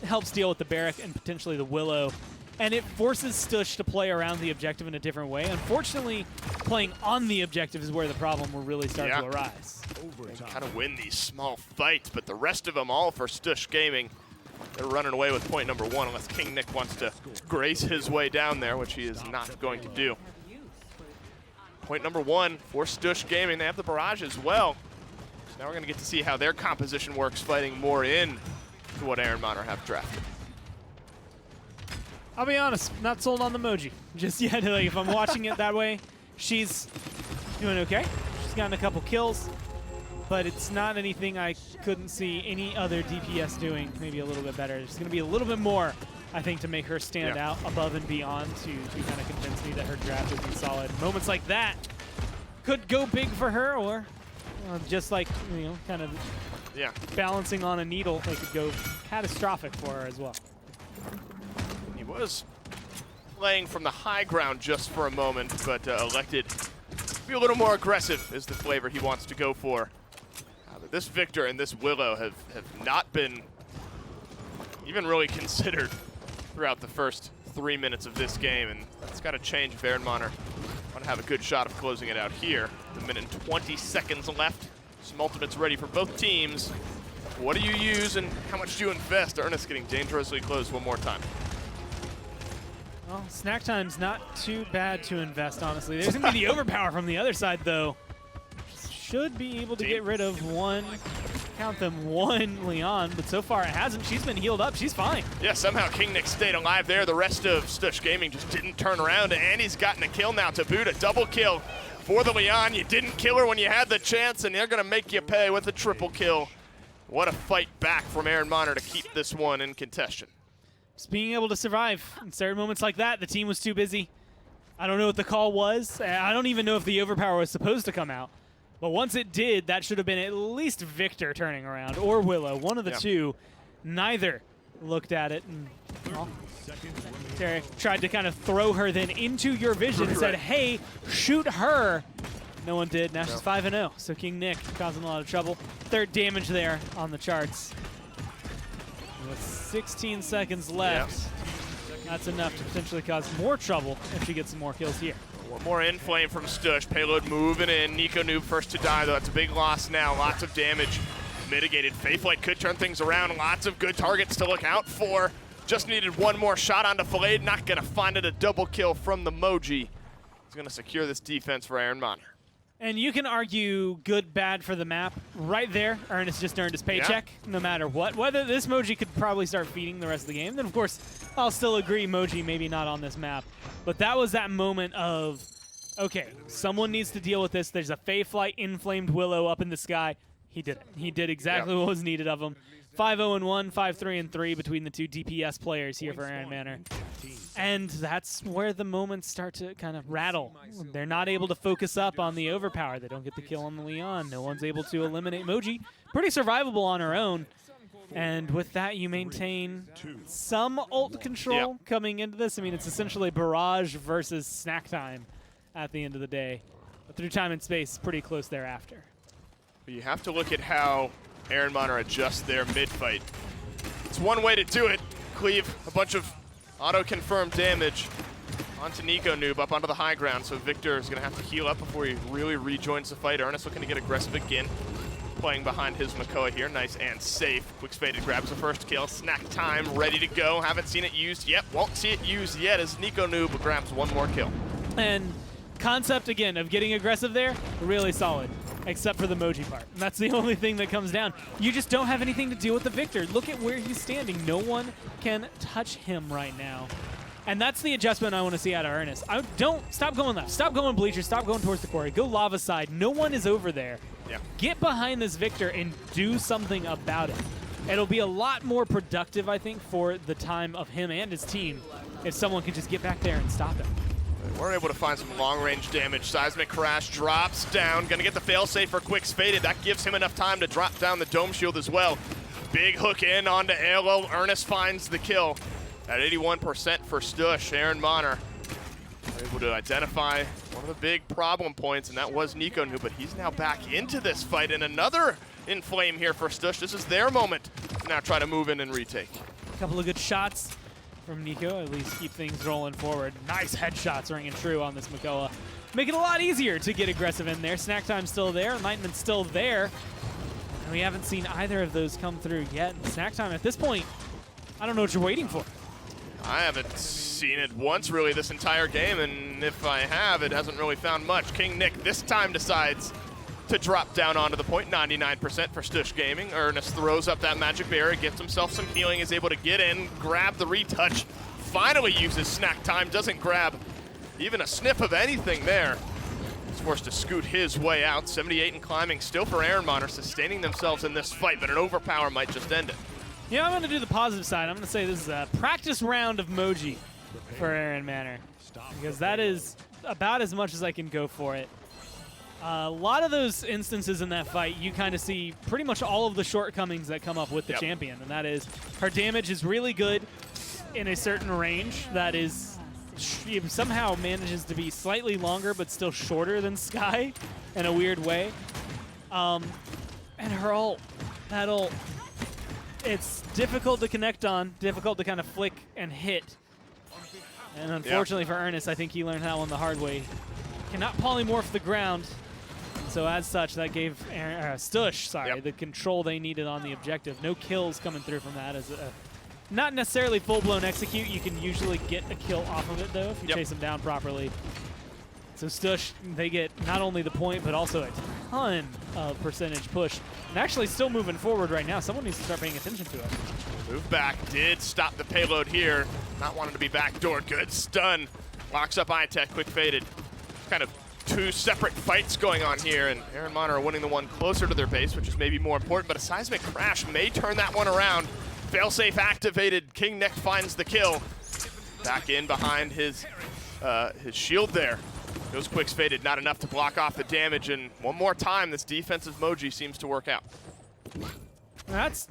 Speaker 5: It helps deal with the Barrack and potentially the Willow, and it forces Stush to play around the objective in a different way. Unfortunately, playing on the objective is where the problem will really start to arise.
Speaker 4: They kind of win these small fights, but the rest of them all for Stush Gaming. They're running away with point number one unless King Nick wants to grace his way down there, which he is not going to do. Point number one for Stush Gaming. They have the barrage as well. So now we're going to get to see how their composition works, fighting more in to what Ehrenmanner have drafted.
Speaker 5: I'll be honest, not sold on the Moji just yet. Like, if I'm watching it that way, she's doing okay. She's gotten a couple kills, but it's not anything I couldn't see any other DPS doing maybe a little bit better. There's going to be a little bit more, I think, to make her stand out above and beyond to kind of convince me that her draft would be solid. Moments like that could go big for her, or just like, you know, kind of balancing on a needle, they could go catastrophic for her as well.
Speaker 4: He was playing from the high ground just for a moment, but elected to be a little more aggressive is the flavor he wants to go for. This Victor and this Willow have not been even really considered throughout the first 3 minutes of this game, and that's got to change if Ehrenmanner want to have a good shot of closing it out here. The minute and 20 seconds left. Some ultimates ready for both teams. What do you use and how much do you invest? Ernest getting dangerously close one more time.
Speaker 5: Well, snack time's not too bad to invest, honestly. There's going to be the overpower from the other side, though. should be able to get rid of one, count them, one Leon, but so far it hasn't. She's been healed up. She's fine.
Speaker 4: Yeah, somehow King Nick stayed alive there. The rest of Stush Gaming just didn't turn around, and he's gotten a kill now to boot. A double kill for the Leon. You didn't kill her when you had the chance, and they're going to make you pay with a triple kill. What a fight back from Ehrenmanner to keep this one in contention.
Speaker 5: Just being able to survive in certain moments like that. The team was too busy. I don't know what the call was. I don't even know if the overpower was supposed to come out. But once it did, that should have been at least Victor turning around, or Willow, one of the two. Neither looked at it. And, well, Tarek tried to kind of throw her then into your vision and said, hey, shoot her. No one did. Now she's 5-0. So King Nick causing a lot of trouble. Third damage there on the charts. With 16 seconds left, that's enough to potentially cause more trouble if she gets some more kills here.
Speaker 4: One more inflame from Stush. Payload moving in. Nico Noob first to die, though. That's a big loss now. Lots of damage mitigated. Faithlight could turn things around. Lots of good targets to look out for. Just needed one more shot onto Fillade. Not going to find it. A double kill from the Moji. He's going to secure this defense for Ehrenmanner.
Speaker 5: And you can argue good, bad for the map. Right there, Ernest just earned his paycheck, no matter what. Whether this Moji could probably start feeding the rest of the game, then of course, I'll still agree Moji maybe not on this map. But that was that moment of, okay, someone needs to deal with this. There's a Faithlight inflamed Willow up in the sky. He did it. He did exactly what was needed of him. 5-0-1, 5-3-3 between the two DPS players here for Ehrenmanner. And that's where the moments start to kind of rattle. They're not able to focus up on the overpower. They don't get the kill on the Leon. No one's able to eliminate Moji. Pretty survivable on her own. And with that, you maintain some ult control coming into this. I mean, it's essentially Barrage versus Snack Time at the end of the day. But through time and space, pretty close thereafter.
Speaker 4: You have to look at how Ehrenmanner adjusts their mid-fight. It's one way to do it. Cleave a bunch of auto-confirmed damage onto Nico Noob up onto the high ground, so Victor is going to have to heal up before he really rejoins the fight. Ernest looking to get aggressive again, playing behind his Makoa here. Nice and safe. Quick Faded grabs the first kill. Snack Time ready to go. Haven't seen it used yet. Won't see it used yet as Nico Noob grabs one more kill.
Speaker 5: And concept, again, of getting aggressive there, really solid. Except for the Moji part. And that's the only thing that comes down. You just don't have anything to deal with the Victor. Look at where he's standing. No one can touch him right now. And that's the adjustment I want to see out of Ernest. Stop going left. Stop going bleacher. Stop going towards the quarry. Go lava side. No one is over there.
Speaker 4: Yeah.
Speaker 5: Get behind this Victor and do something about it. It'll be a lot more productive, I think, for the time of him and his team if someone can just get back there and stop him.
Speaker 4: We're able to find some long-range damage. Seismic Crash drops down. Gonna get the failsafe for Quick's Faded. That gives him enough time to drop down the Dome Shield as well. Big hook in onto Alo. Ernest finds the kill at 81% for Stush. Ehrenmanner able to identify one of the big problem points, and that was Nico Noob, but he's now back into this fight, and another inflame here for Stush. This is their moment to now try to move in and retake.
Speaker 5: A couple of good shots from Nico, at least keep things rolling forward. Nice headshots ringing true on this Makoa. Make it a lot easier to get aggressive in there. Snack Time's still there, Enlightenment's still there. And we haven't seen either of those come through yet. And Snack Time at this point, I don't know what you're waiting for.
Speaker 4: I haven't seen it once really this entire game, and if I have, it hasn't really found much. King Nick this time decides to drop down onto the point, 99% for Stush Gaming. Ernest throws up that magic barrier, gets himself some healing, is able to get in, grab the retouch, finally uses Snack Time, doesn't grab even a sniff of anything there. He's forced to scoot his way out. 78 and climbing still for Ehrenmanner, sustaining themselves in this fight, but an overpower might just end it.
Speaker 5: Yeah, I'm going to do the positive side. I'm going to say this is a practice round of Moji for Ehrenmanner, because that is about as much as I can go for it. A lot of those instances in that fight, you kind of see pretty much all of the shortcomings that come up with the champion, and that is her damage is really good in a certain range that is she somehow manages to be slightly longer but still shorter than Sky in a weird way. And her ult, that ult, it's difficult to connect on, difficult to kind of flick and hit. And unfortunately for Ernest, I think he learned that one the hard way. Cannot polymorph the ground. So as such, that gave Stush, the control they needed on the objective. No kills coming through from that. As not necessarily full-blown execute. You can usually get a kill off of it, though, if you chase them down properly. So Stush, they get not only the point, but also a ton of percentage push. And actually still moving forward right now. Someone needs to start paying attention to it.
Speaker 4: Move back, did stop the payload here. Not wanting to be backdoored. Good stun. Locks up iTech, quick faded. Kind of two separate fights going on here, and Ehrenmanner are winning the one closer to their base, which is maybe more important, but a seismic crash may turn that one around. Failsafe activated, King Nick finds the kill. Back in behind his shield there. Those quicks faded, not enough to block off the damage, and one more time, this defensive Moji seems to work out.
Speaker 5: That's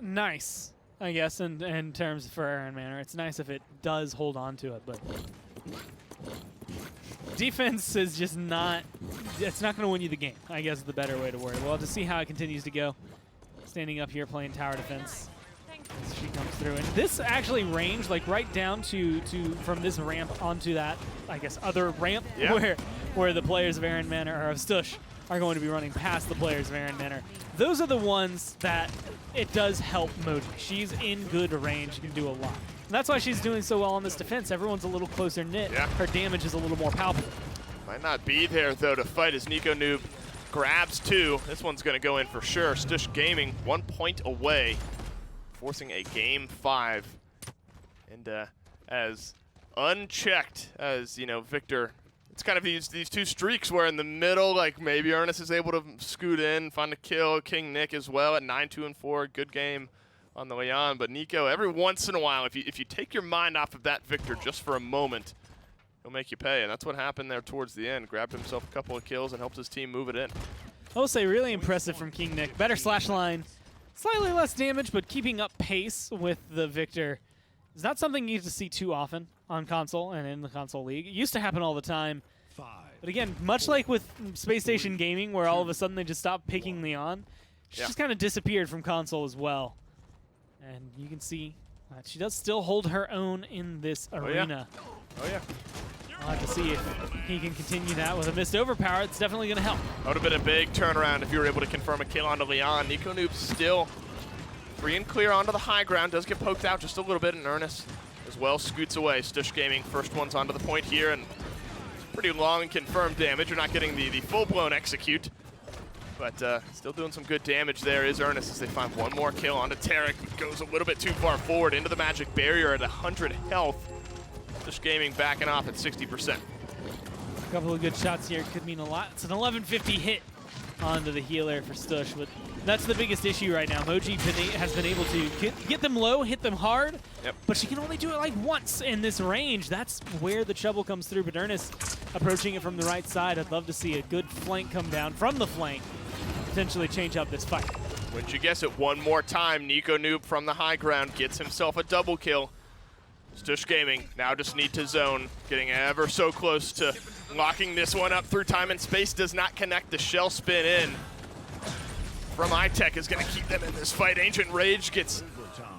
Speaker 5: nice, I guess, in terms for Ehrenmanner. It's nice if it does hold on to it, but defense is just not, it's not going to win you the game, I guess is the better way to word it. We'll have to see how it continues to go. Standing up here playing tower defense. As she comes through. And this actually ranged like right down to from this ramp onto that, I guess, other ramp where the players of Ehrenmanner or of Stush are going to be running past the players of Ehrenmanner. Those are the ones that it does help Moji. She's in good range, she can do a lot. And that's why she's doing so well on this defense. Everyone's a little closer knit.
Speaker 4: Yeah.
Speaker 5: Her damage is a little more palpable.
Speaker 4: Might not be there, though, to fight as Nico Noob grabs two. This one's going to go in for sure. Stush Gaming 1 point away, forcing a game 5. And as unchecked as, you know, Victor, it's kind of these two streaks where in the middle, like maybe Ernest is able to scoot in, find a kill. King Nick as well at 9-2-4. Good game on the way on. But Nico, every once in a while, if you take your mind off of that Victor just for a moment, he'll make you pay. And that's what happened there towards the end. Grabbed himself a couple of kills and helped his team move it in.
Speaker 5: I will say really impressive from King Nick. Better slash line. Slightly less damage, but keeping up pace with the Victor is not something you get to see too often on console and in the console league. It used to happen all the time. But again, much like with Space Station Gaming, where all of a sudden they just stopped picking Leon, she just kind of disappeared from console as well. And you can see that she does still hold her own in this arena.
Speaker 4: Oh, yeah.
Speaker 5: I'll have to see if he can continue that with a missed overpower. It's definitely going to help.
Speaker 4: That would have been a big turnaround if you were able to confirm a kill onto Leon. Nico Noob still free and clear onto the high ground. Does get poked out just a little bit, and Ernest as well scoots away. Stush Gaming first one's onto the point here, and it's pretty long and confirmed damage. You're not getting the full-blown execute, but still doing some good damage there is Ernest as they find one more kill onto Tarek. Goes a little bit too far forward into the magic barrier at 100 health. Stush Gaming backing off at 60%.
Speaker 5: A couple of good shots here could mean a lot. It's an 1150 hit onto the healer for Stush, but that's the biggest issue right now. Moji has been able to get them low, hit them hard, but she can only do it like once in this range. That's where the trouble comes through. But Ernest approaching it from the right side. I'd love to see a good flank come down from the flank, potentially change up this fight.
Speaker 4: Wouldn't you guess it, one more time, Nico Noob from the high ground gets himself a double kill. Stush Gaming now just need to zone, getting ever so close to locking this one up through time and space. Does not connect. The shell spin in from iTech is going to keep them in this fight. Ancient Rage gets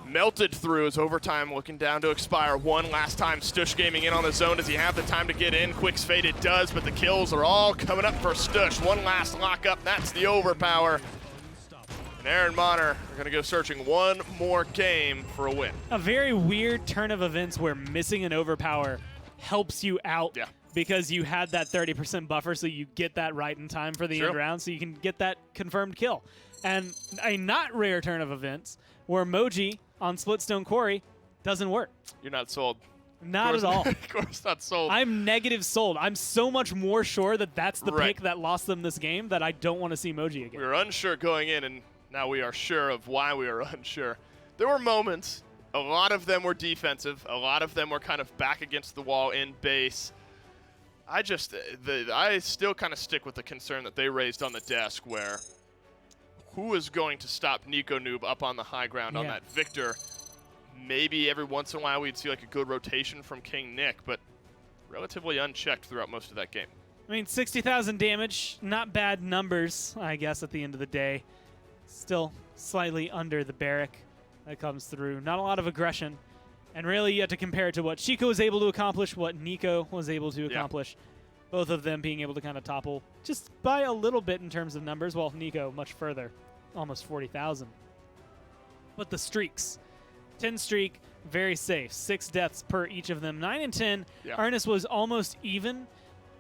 Speaker 4: melted through as overtime looking down to expire. One last time, Stush Gaming in on the zone. Does he have the time to get in? Quicks faded does, but the kills are all coming up for Stush. One last lockup, that's the overpower. And Ehrenmanner are going to go searching one more game for a win.
Speaker 5: A very weird turn of events where missing an overpower helps you out because you had that 30% buffer, so you get that right in time for the end round, so you can get that confirmed kill. And a not rare turn of events where Moji on Splitstone Quarry doesn't work.
Speaker 4: You're not sold.
Speaker 5: Not at all.
Speaker 4: Of course not sold.
Speaker 5: I'm negative sold. I'm so much more sure that that's the pick that lost them this game that I don't want to see Moji again.
Speaker 4: We were unsure going in, and now we are sure of why we were unsure. There were moments, a lot of them were defensive, a lot of them were kind of back against the wall in base. I still kind of stick with the concern that they raised on the desk where who is going to stop Nico Noob up on the high ground on that Victor? Maybe every once in a while we'd see like a good rotation from King Nick, but relatively unchecked throughout most of that game.
Speaker 5: I mean, 60,000 damage, not bad numbers, I guess, at the end of the day. Still slightly under the barrack that comes through. Not a lot of aggression. And really, you have to compare it to what Chico was able to accomplish, what Nico was able to accomplish. Both of them being able to kind of topple just by a little bit in terms of numbers, while Nico much further, almost 40,000. But the streaks. 10 streak, very safe. 6 deaths per each of them. 9 and 10. Ernest was almost even.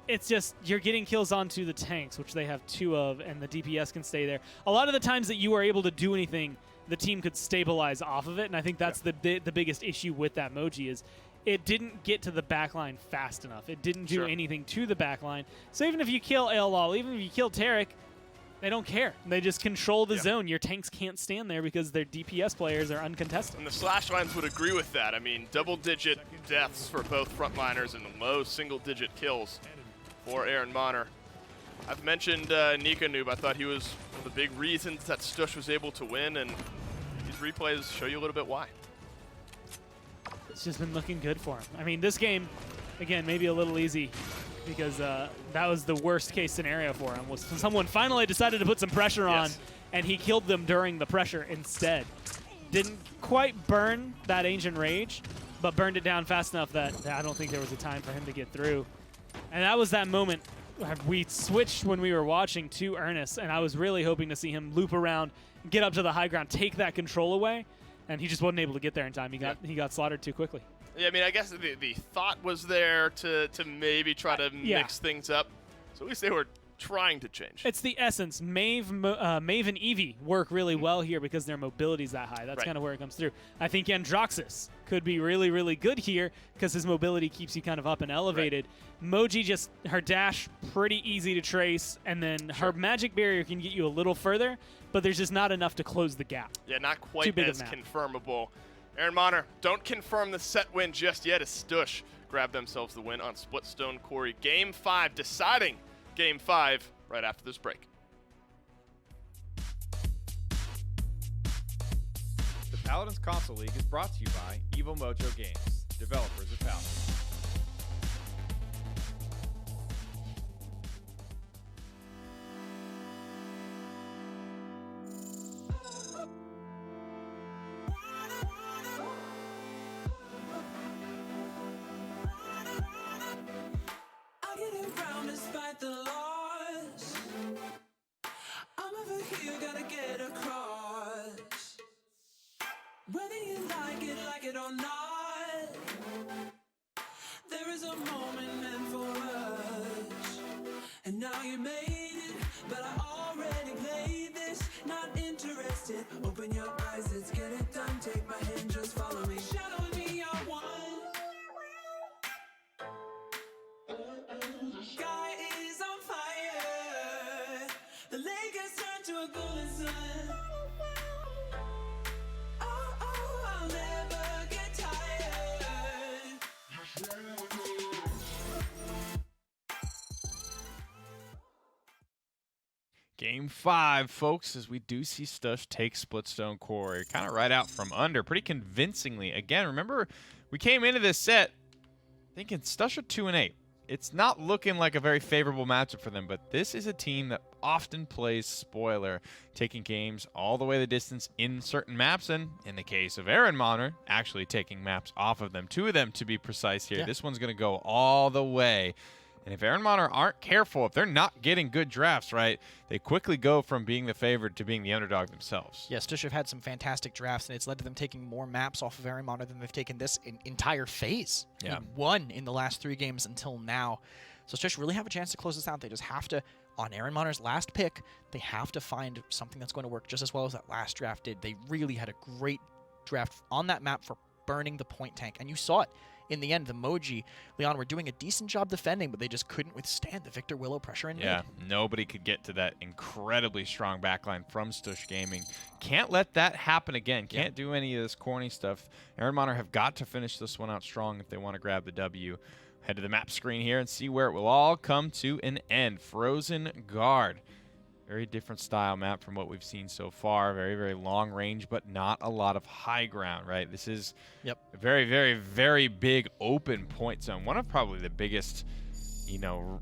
Speaker 5: it's just you're getting kills onto the tanks, which they have 2 of, and the DPS can stay there. A lot of the times that you are able to do anything, the team could stabilize off of it, and I think that's the biggest issue with that Moji is it didn't get to the backline fast enough. It didn't do anything to the backline. So even if you kill Ailal, even if you kill Tarek, they don't care. They just control the zone. Your tanks can't stand there because their DPS players are uncontested.
Speaker 4: And the Slash lines would agree with that. I mean, double-digit deaths for both frontliners and low single-digit kills for Ehrenmanner. I've mentioned Nika Noob. I thought he was one of the big reasons that Stush was able to win, and these replays show you a little bit why.
Speaker 5: It's just been looking good for him. I mean, this game, again, maybe a little easy because that was the worst case scenario for him, was someone finally decided to put some pressure on, and he killed them during the pressure instead. Didn't quite burn that Ancient Rage, but burned it down fast enough that I don't think there was a time for him to get through. And that was that moment we switched when we were watching to Ernest, and I was really hoping to see him loop around, get up to the high ground, take that control away, and he just wasn't able to get there in time. He got slaughtered too quickly.
Speaker 4: Yeah, I mean, I guess the thought was there to maybe try to mix things up. So at least they were trying to change.
Speaker 5: It's the essence. Maeve and Eevee work really well here because their mobility's that high. That's kind of where it comes through. I think Androxus could be really, really good here because his mobility keeps you kind of up and elevated. Moji, just her dash, pretty easy to trace, and then her magic barrier can get you a little further, but there's just not enough to close the gap.
Speaker 4: Yeah, not quite as confirmable. Ehrenmanner don't confirm the set win just yet as Stush grab themselves the win on Splitstone Quarry. Game 5, deciding Game 5 right after this break.
Speaker 3: The Paladins Console League is brought to you by Evil Mojo Games, developers of Paladins.
Speaker 7: The loss, I'm over here, gotta get across. Whether you like it or not, there is a moment meant for us. And now you made it, but I already played this. Not interested, open your eyes, let's get it done. Take my hand, just follow me. Shadow me, I want. Sky is on fire. The lake has turned to a golden sun. Oh, I'll never get tired.
Speaker 1: Game 5, folks, as we do see Stush take Splitstone Quarry kind of right out from under pretty convincingly. Again, remember, we came into this set thinking Stush are 2-8. It's not looking like a very favorable matchup for them, but this is a team that often plays spoiler, taking games all the way the distance in certain maps, and in the case of Ehrenmanner, actually taking maps off of them. 2 of them, to be precise here. This one's going to go all the way. And if Ehrenmanner aren't careful, if they're not getting good drafts, right, they quickly go from being the favorite to being the underdog themselves.
Speaker 2: Yes, Stush have had some fantastic drafts, and it's led to them taking more maps off of Ehrenmanner than they've taken this entire phase.
Speaker 1: Yeah.
Speaker 2: I mean, 1 in the last 3 games until now. So Stush really have a chance to close this out. They just have to, on Ehrenmanner's last pick, they have to find something that's going to work just as well as that last draft did. They really had a great draft on that map for burning the point tank, and you saw it. In the end, the Moji, Leon, were doing a decent job defending, but they just couldn't withstand the Victor Willow pressure in mid.
Speaker 1: Nobody could get to that incredibly strong backline from Stush Gaming. Can't let that happen again. Can't do any of this corny stuff. Ehrenmanner have got to finish this one out strong if they want to grab the W. Head to the map screen here and see where it will all come to an end. Frozen Guard. Very different style map from what we've seen so far. Very, very long range, but not a lot of high ground, right? This is a very, very, very big open point zone. One of probably the biggest, you know,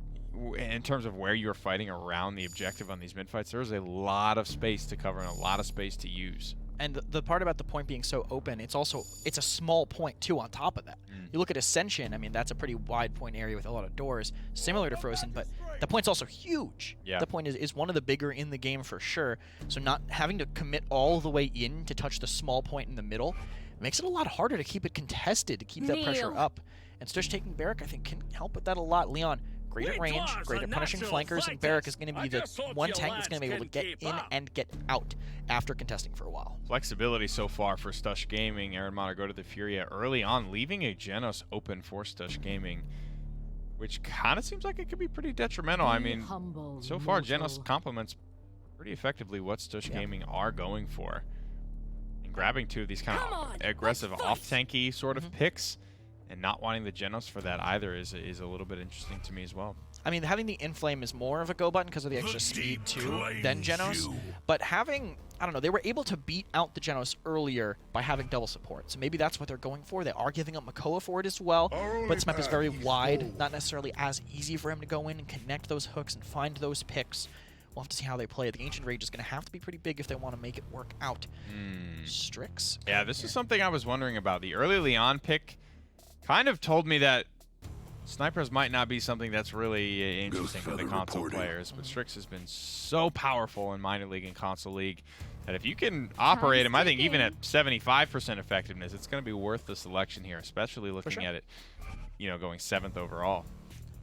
Speaker 1: in terms of where you're fighting around the objective on these mid fights. There's a lot of space to cover and a lot of space to use.
Speaker 2: And the part about the point being so open, it's a small point too on top of that. You look at Ascension, I mean, that's a pretty wide point area with a lot of doors, similar to Frozen, but the point's also huge. The point is one of the bigger in the game for sure. So not having to commit all the way in to touch the small point in the middle makes it a lot harder to keep it contested, to keep that pressure up. And Stush taking Barrack, I think, can help with that a lot. Leon, great at range, great at punishing flankers, and Barrack is going to be the one tank that's going to be able to get in and get out after contesting for a while.
Speaker 1: Flexibility so far for Stush Gaming. Ehrenmanner go to the Furia early on, leaving a Genos open for Stush Gaming, which kind of seems like it could be pretty detrimental. I mean, so far Genos complements pretty effectively what Stush Gaming are going for. And grabbing two of these kind of aggressive off-tanky sort of picks and not wanting the Genos for that either is a little bit interesting to me as well.
Speaker 2: I mean, having the Inflame is more of a go button because of the extra speed too than Genos, but having, I don't know, they were able to beat out the Genos earlier by having double support, so maybe that's what they're going for. They are giving up Makoa for it as well, but this map is very wide, not necessarily as easy for him to go in and connect those hooks and find those picks. We'll have to see how they play. The Ancient Rage is going to have to be pretty big if they want to make it work out. Strix?
Speaker 1: Yeah, this is something I was wondering about. The early Leon pick kind of told me that snipers might not be something that's really interesting for the console players, but Strix has been so powerful in minor league and console league that if you can operate him, I think even at 75% effectiveness, it's going to be worth the selection here, especially looking at it, you know, going 7th overall.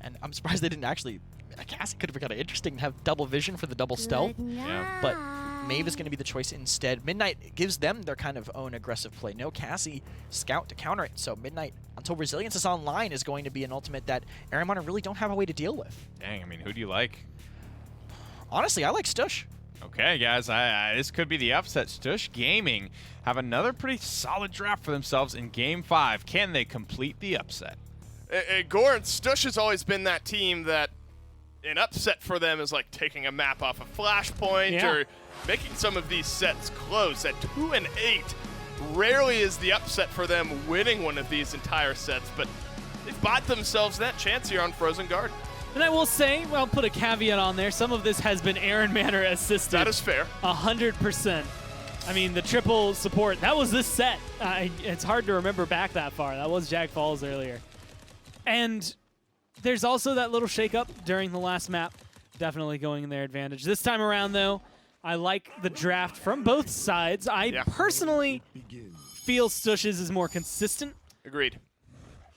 Speaker 2: And I'm surprised they didn't actually. I guess it could have been kind of interesting to have double vision for the double stealth.
Speaker 1: Yeah.
Speaker 2: But Maeve is going to be the choice instead. Midnight gives them their kind of own aggressive play. No Cassie scout to counter it. So Midnight, until Resilience is online, is going to be an ultimate that Ehrenmanner really don't have a way to deal with.
Speaker 1: Dang, I mean, who do you like?
Speaker 2: Honestly, I like Stush.
Speaker 1: Okay, guys, this could be the upset. Stush Gaming have another pretty solid draft for themselves in Game 5. Can they complete the upset?
Speaker 4: Goran, Stush has always been that team that an upset for them is like taking a map off a Flashpoint or making some of these sets close. At 2-8, rarely is the upset for them winning one of these entire sets, but they've bought themselves that chance here on Frozen Garden.
Speaker 5: And I will say, well, I'll put a caveat on there, some of this has been Ehrenmanner assisted.
Speaker 4: That is fair.
Speaker 5: 100%. I mean, the triple support, that was this set. It's hard to remember back that far. That was Jack Falls earlier. And there's also that little shakeup during the last map, definitely going in their advantage. This time around, though, I like the draft from both sides. I personally feel Stush's is more consistent.
Speaker 4: Agreed.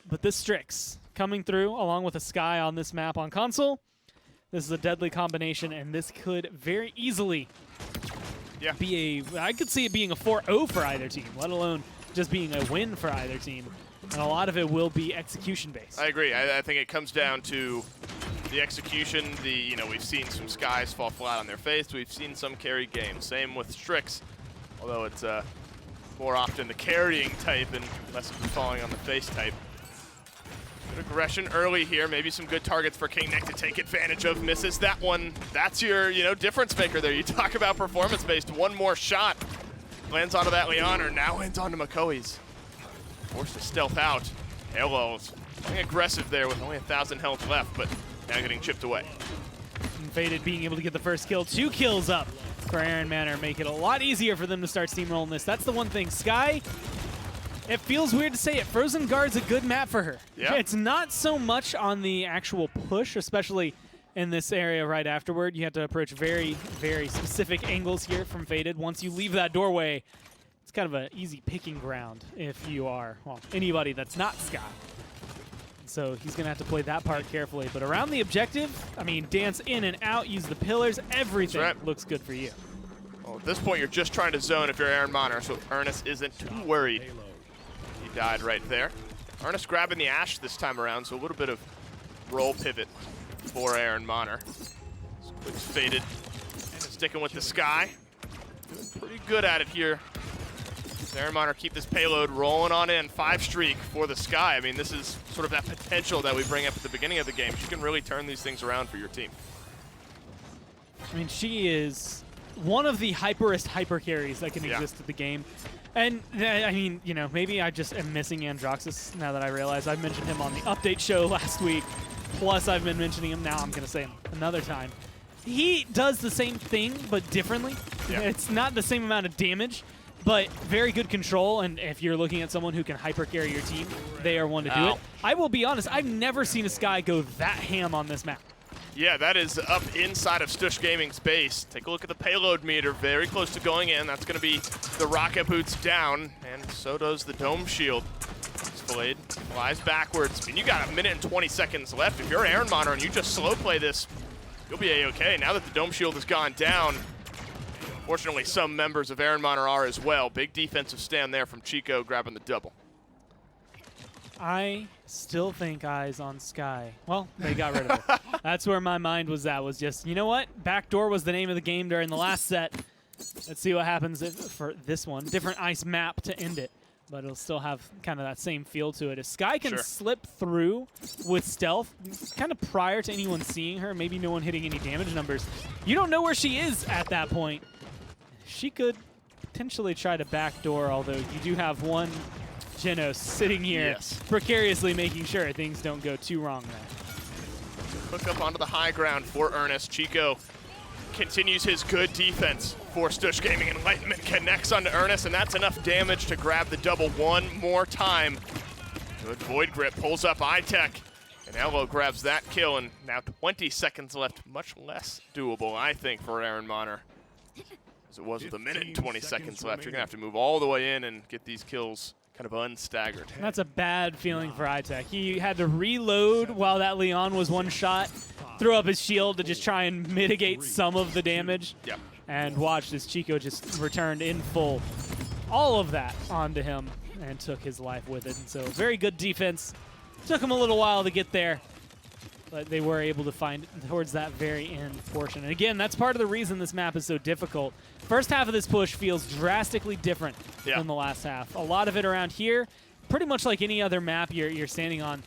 Speaker 5: But this Strix coming through, along with a Sky on this map on console, this is a deadly combination, and this could very easily be I could see it being a 4-0 for either team, let alone just being a win for either team. And a lot of it will be execution-based.
Speaker 4: I agree. I think it comes down to the execution. We've seen some Skies fall flat on their face. We've seen some carried games. Same with Strix, although it's more often the carrying type and less of the falling on the face type. Good aggression early here. Maybe some good targets for King Nick to take advantage of. Misses that one. That's your, difference maker there. You talk about performance-based. One more shot. Lands onto that Leoner. Now lands onto McCoy's. Forced to stealth out. Halo's playing aggressive there with only 1,000 health left, but now getting chipped away.
Speaker 5: And Faded being able to get the first kill. 2 kills up for Ehrenmanner. Make it a lot easier for them to start steamrolling this. That's the one thing. Sky, it feels weird to say it. Frozen Guard's a good map for her.
Speaker 4: Yeah.
Speaker 5: It's not so much on the actual push, especially in this area right afterward. You have to approach very, very specific angles here from Faded. Once you leave that doorway, it's kind of an easy picking ground if you are, well, anybody that's not Sky. So he's going to have to play that part carefully. But around the objective, I mean, dance in and out, use the pillars, everything looks good for you.
Speaker 4: Well, at this point, you're just trying to zone if you're Ehrenmanner, so Ernest isn't too worried. He died right there. Ernest grabbing the Ash this time around, so a little bit of roll pivot for Ehrenmanner. Quick Faded, sticking with the Sky. Doing pretty good at it here. Ehrenmanner keep this payload rolling on in. 5 streak for the Sky. I mean, this is sort of that potential that we bring up at the beginning of the game. She can really turn these things around for your team.
Speaker 5: I mean, she is one of the hyperest hyper carries that can exist in the game. And, I mean, maybe I just am missing Androxus now that I realize I mentioned him on the update show last week. Plus, I've been mentioning him now. I'm going to say him another time. He does the same thing, but differently. Yeah. It's not the same amount of damage, but very good control. And if you're looking at someone who can hyper carry your team, they are one to do it. I will be honest, I've never seen a Sky go that ham on this map.
Speaker 4: Yeah, that is up inside of Stush Gaming's base. Take a look at the payload meter, very close to going in. That's going to be the rocket boots down, and so does the dome shield. Blade flies backwards. I mean, you got a minute and 20 seconds left. If you're Ehrenmanner and you just slow play this, you'll be A-okay. Now that the dome shield has gone down, fortunately some members of Ehrenmanner are as well. Big defensive stand there from Chico grabbing the double.
Speaker 5: I still think eyes on Sky. Well, they got rid of it. That's where my mind was at, was just, you know what? Backdoor was the name of the game during the last set. Let's see what happens for this one. Different ice map to end it, but it'll still have kind of that same feel to it. If Sky can slip through with stealth, kind of prior to anyone seeing her, maybe no one hitting any damage numbers, you don't know where she is at that point. She could potentially try to backdoor, although you do have one Genos sitting here precariously making sure things don't go too wrong there.
Speaker 4: Hook up onto the high ground for Ernest. Chico continues his good defense for Stush Gaming. Enlightenment connects onto Ernest, and that's enough damage to grab the double one more time. Good Void Grip pulls up iTech, and Elo grabs that kill, and now 20 seconds left. Much less doable, I think, for Ehrenmanner, as it was with a minute and 20 seconds left. You're going to have to move all the way in and get these kills kind of unstaggered.
Speaker 5: And that's a bad feeling for iTech. He had to reload while that Leon was one shot, threw up his shield to just try and mitigate some of the damage, and watched as Chico just returned in full all of that onto him and took his life with it. And so very good defense. Took him a little while to get there, but they were able to find towards that very end portion. And again, that's part of the reason this map is so difficult. First half of this push feels drastically different than the last half. A lot of it around here, pretty much like any other map you're standing on.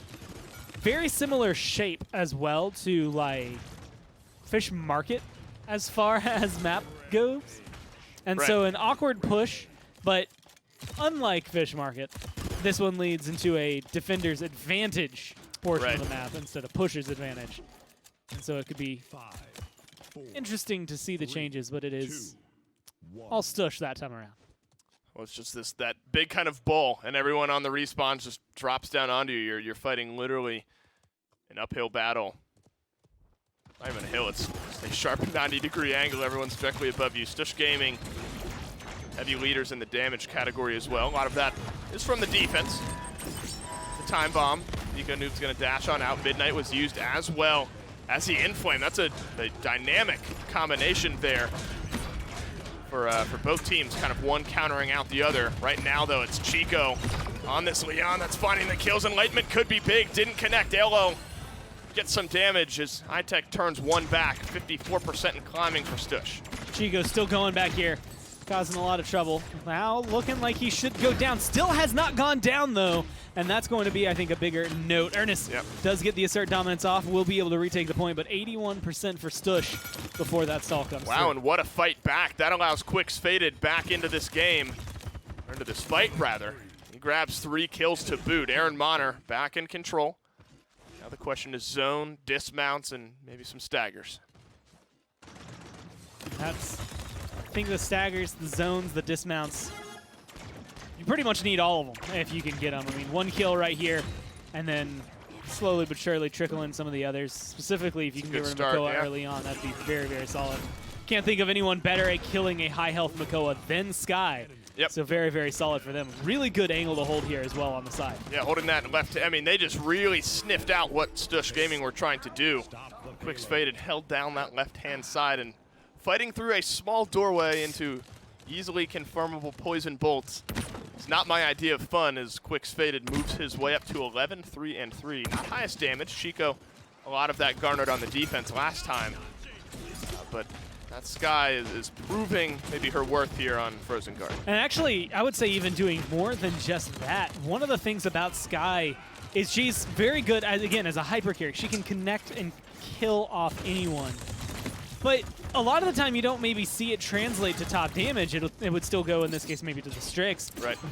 Speaker 5: Very similar shape as well to like Fish Market as far as map goes. And so an awkward push, but unlike Fish Market, this one leads into a defender's advantage portion of the map instead of pusher's advantage. And so it could be interesting to see the changes, but it is all Stush that time around.
Speaker 4: Well, it's just that big kind of bull, and everyone on the respawns just drops down onto you. You're fighting literally an uphill battle. Not even a hill, it's a sharp 90-degree angle. Everyone's directly above you. Stush Gaming, heavy leaders in the damage category as well. A lot of that is from the defense. The time bomb. Nico Noob's going to dash on out. Midnight was used as well as the Inflame. That's a dynamic combination there for both teams, kind of one countering out the other. Right now, though, it's Chico on this Leon that's finding the kills. Enlightenment could be big. Didn't connect. Elo gets some damage as iTech turns one back. 54% and climbing for Stush.
Speaker 5: Chico still going back here, causing a lot of trouble. Now looking like he should go down. Still has not gone down, though. And that's going to be, I think, a bigger note. Ernest does get the assert dominance off. Will be able to retake the point, but 81% for Stush before that stall comes through.
Speaker 4: And what a fight back. That allows Quicks Faded back into this game, or into this fight, rather. He grabs 3 kills to boot. Ehrenmanner back in control. Now the question is zone, dismounts, and maybe some staggers.
Speaker 5: That's, I think, the staggers, the zones, the dismounts. You pretty much need all of them if you can get them. I mean, 1 kill right here, and then slowly but surely trickle in some of the others. Specifically, if you can get rid of Makoa early on, that'd be very, very solid. Can't think of anyone better at killing a high-health Makoa than Sky. So very, very solid for them. Really good angle to hold here as well on the side.
Speaker 4: Yeah, holding that left. I mean, they just really sniffed out what Stush Gaming were trying to do. Quicks Faded held down that left-hand side and fighting through a small doorway into easily confirmable poison bolts. It's not my idea of fun as Quicks Faded moves his way up to 11, 3, and 3. Not highest damage. Chico, a lot of that garnered on the defense last time. But that Sky is proving maybe her worth here on Frozen Guard.
Speaker 5: And actually, I would say even doing more than just that. One of the things about Sky is she's very good, again, as a hyper character. She can connect and kill off anyone. But a lot of the time, you don't maybe see it translate to top damage. It would still go, in this case, maybe to the Strix.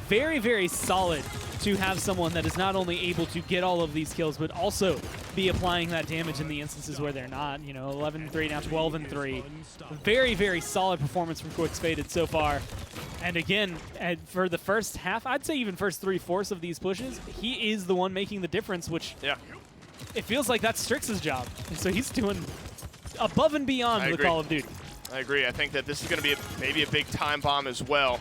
Speaker 5: Very, very solid to have someone that is not only able to get all of these kills, but also be applying that damage in the instances where they're not. You know, 11-3, now 12-3. Very, very solid performance from Quicks Faded so far. And again, for the first half, I'd say even first 3/4 of these pushes, he is the one making the difference, which it feels like that's Strix's job. And so he's doing above and beyond the Call of Duty.
Speaker 4: I agree. I think that this is going to be maybe a big time bomb as well.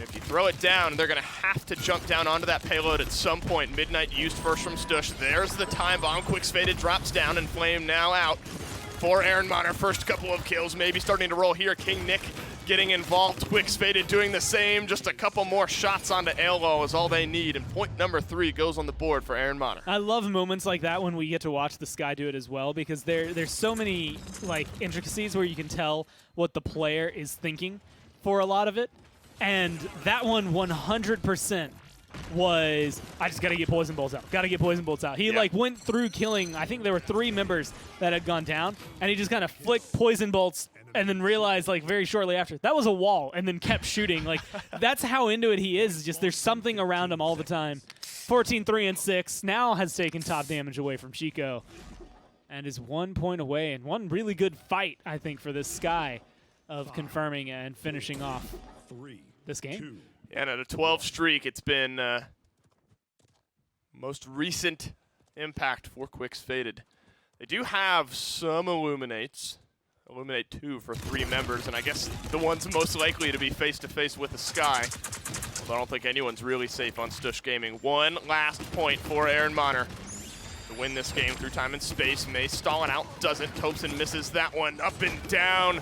Speaker 4: If you throw it down, they're going to have to jump down onto that payload at some point. Midnight used first from Stush. There's the time bomb. Quick's Faded drops down, and Flame now out for Ehrenmanner. First couple of kills, maybe starting to roll here. King Nick getting involved. Quick's Faded doing the same. Just a couple more shots onto Alo is all they need, and point number 3 goes on the board for Ehrenmanner.
Speaker 5: I love moments like that when we get to watch the Sky do it as well, because there's so many like intricacies where you can tell what the player is thinking for a lot of it. And that one 100% was, I just got to get poison bolts out. Got to get poison bolts out. He like went through killing, I think there were 3 members that had gone down, and he just kind of flicked poison bolts and then realized like very shortly after, that was a wall, and then kept shooting. Like, that's how into it he is. Just there's something around him all the time. 14-3-6, now has taken top damage away from Chico and is 1 point away, and one really good fight, I think, for this Sky of confirming and finishing off this game.
Speaker 4: And at a 12 streak, it's been most recent impact for Quick's Faded. They do have some Illuminates. Illuminate 2 for 3 members, and I guess the ones most likely to be face-to-face with the Sky. Although I don't think anyone's really safe on Stush Gaming. One last point for Ehrenmanner to win this game through time and space. May stalling out, doesn't. Thompson misses that one. Up and down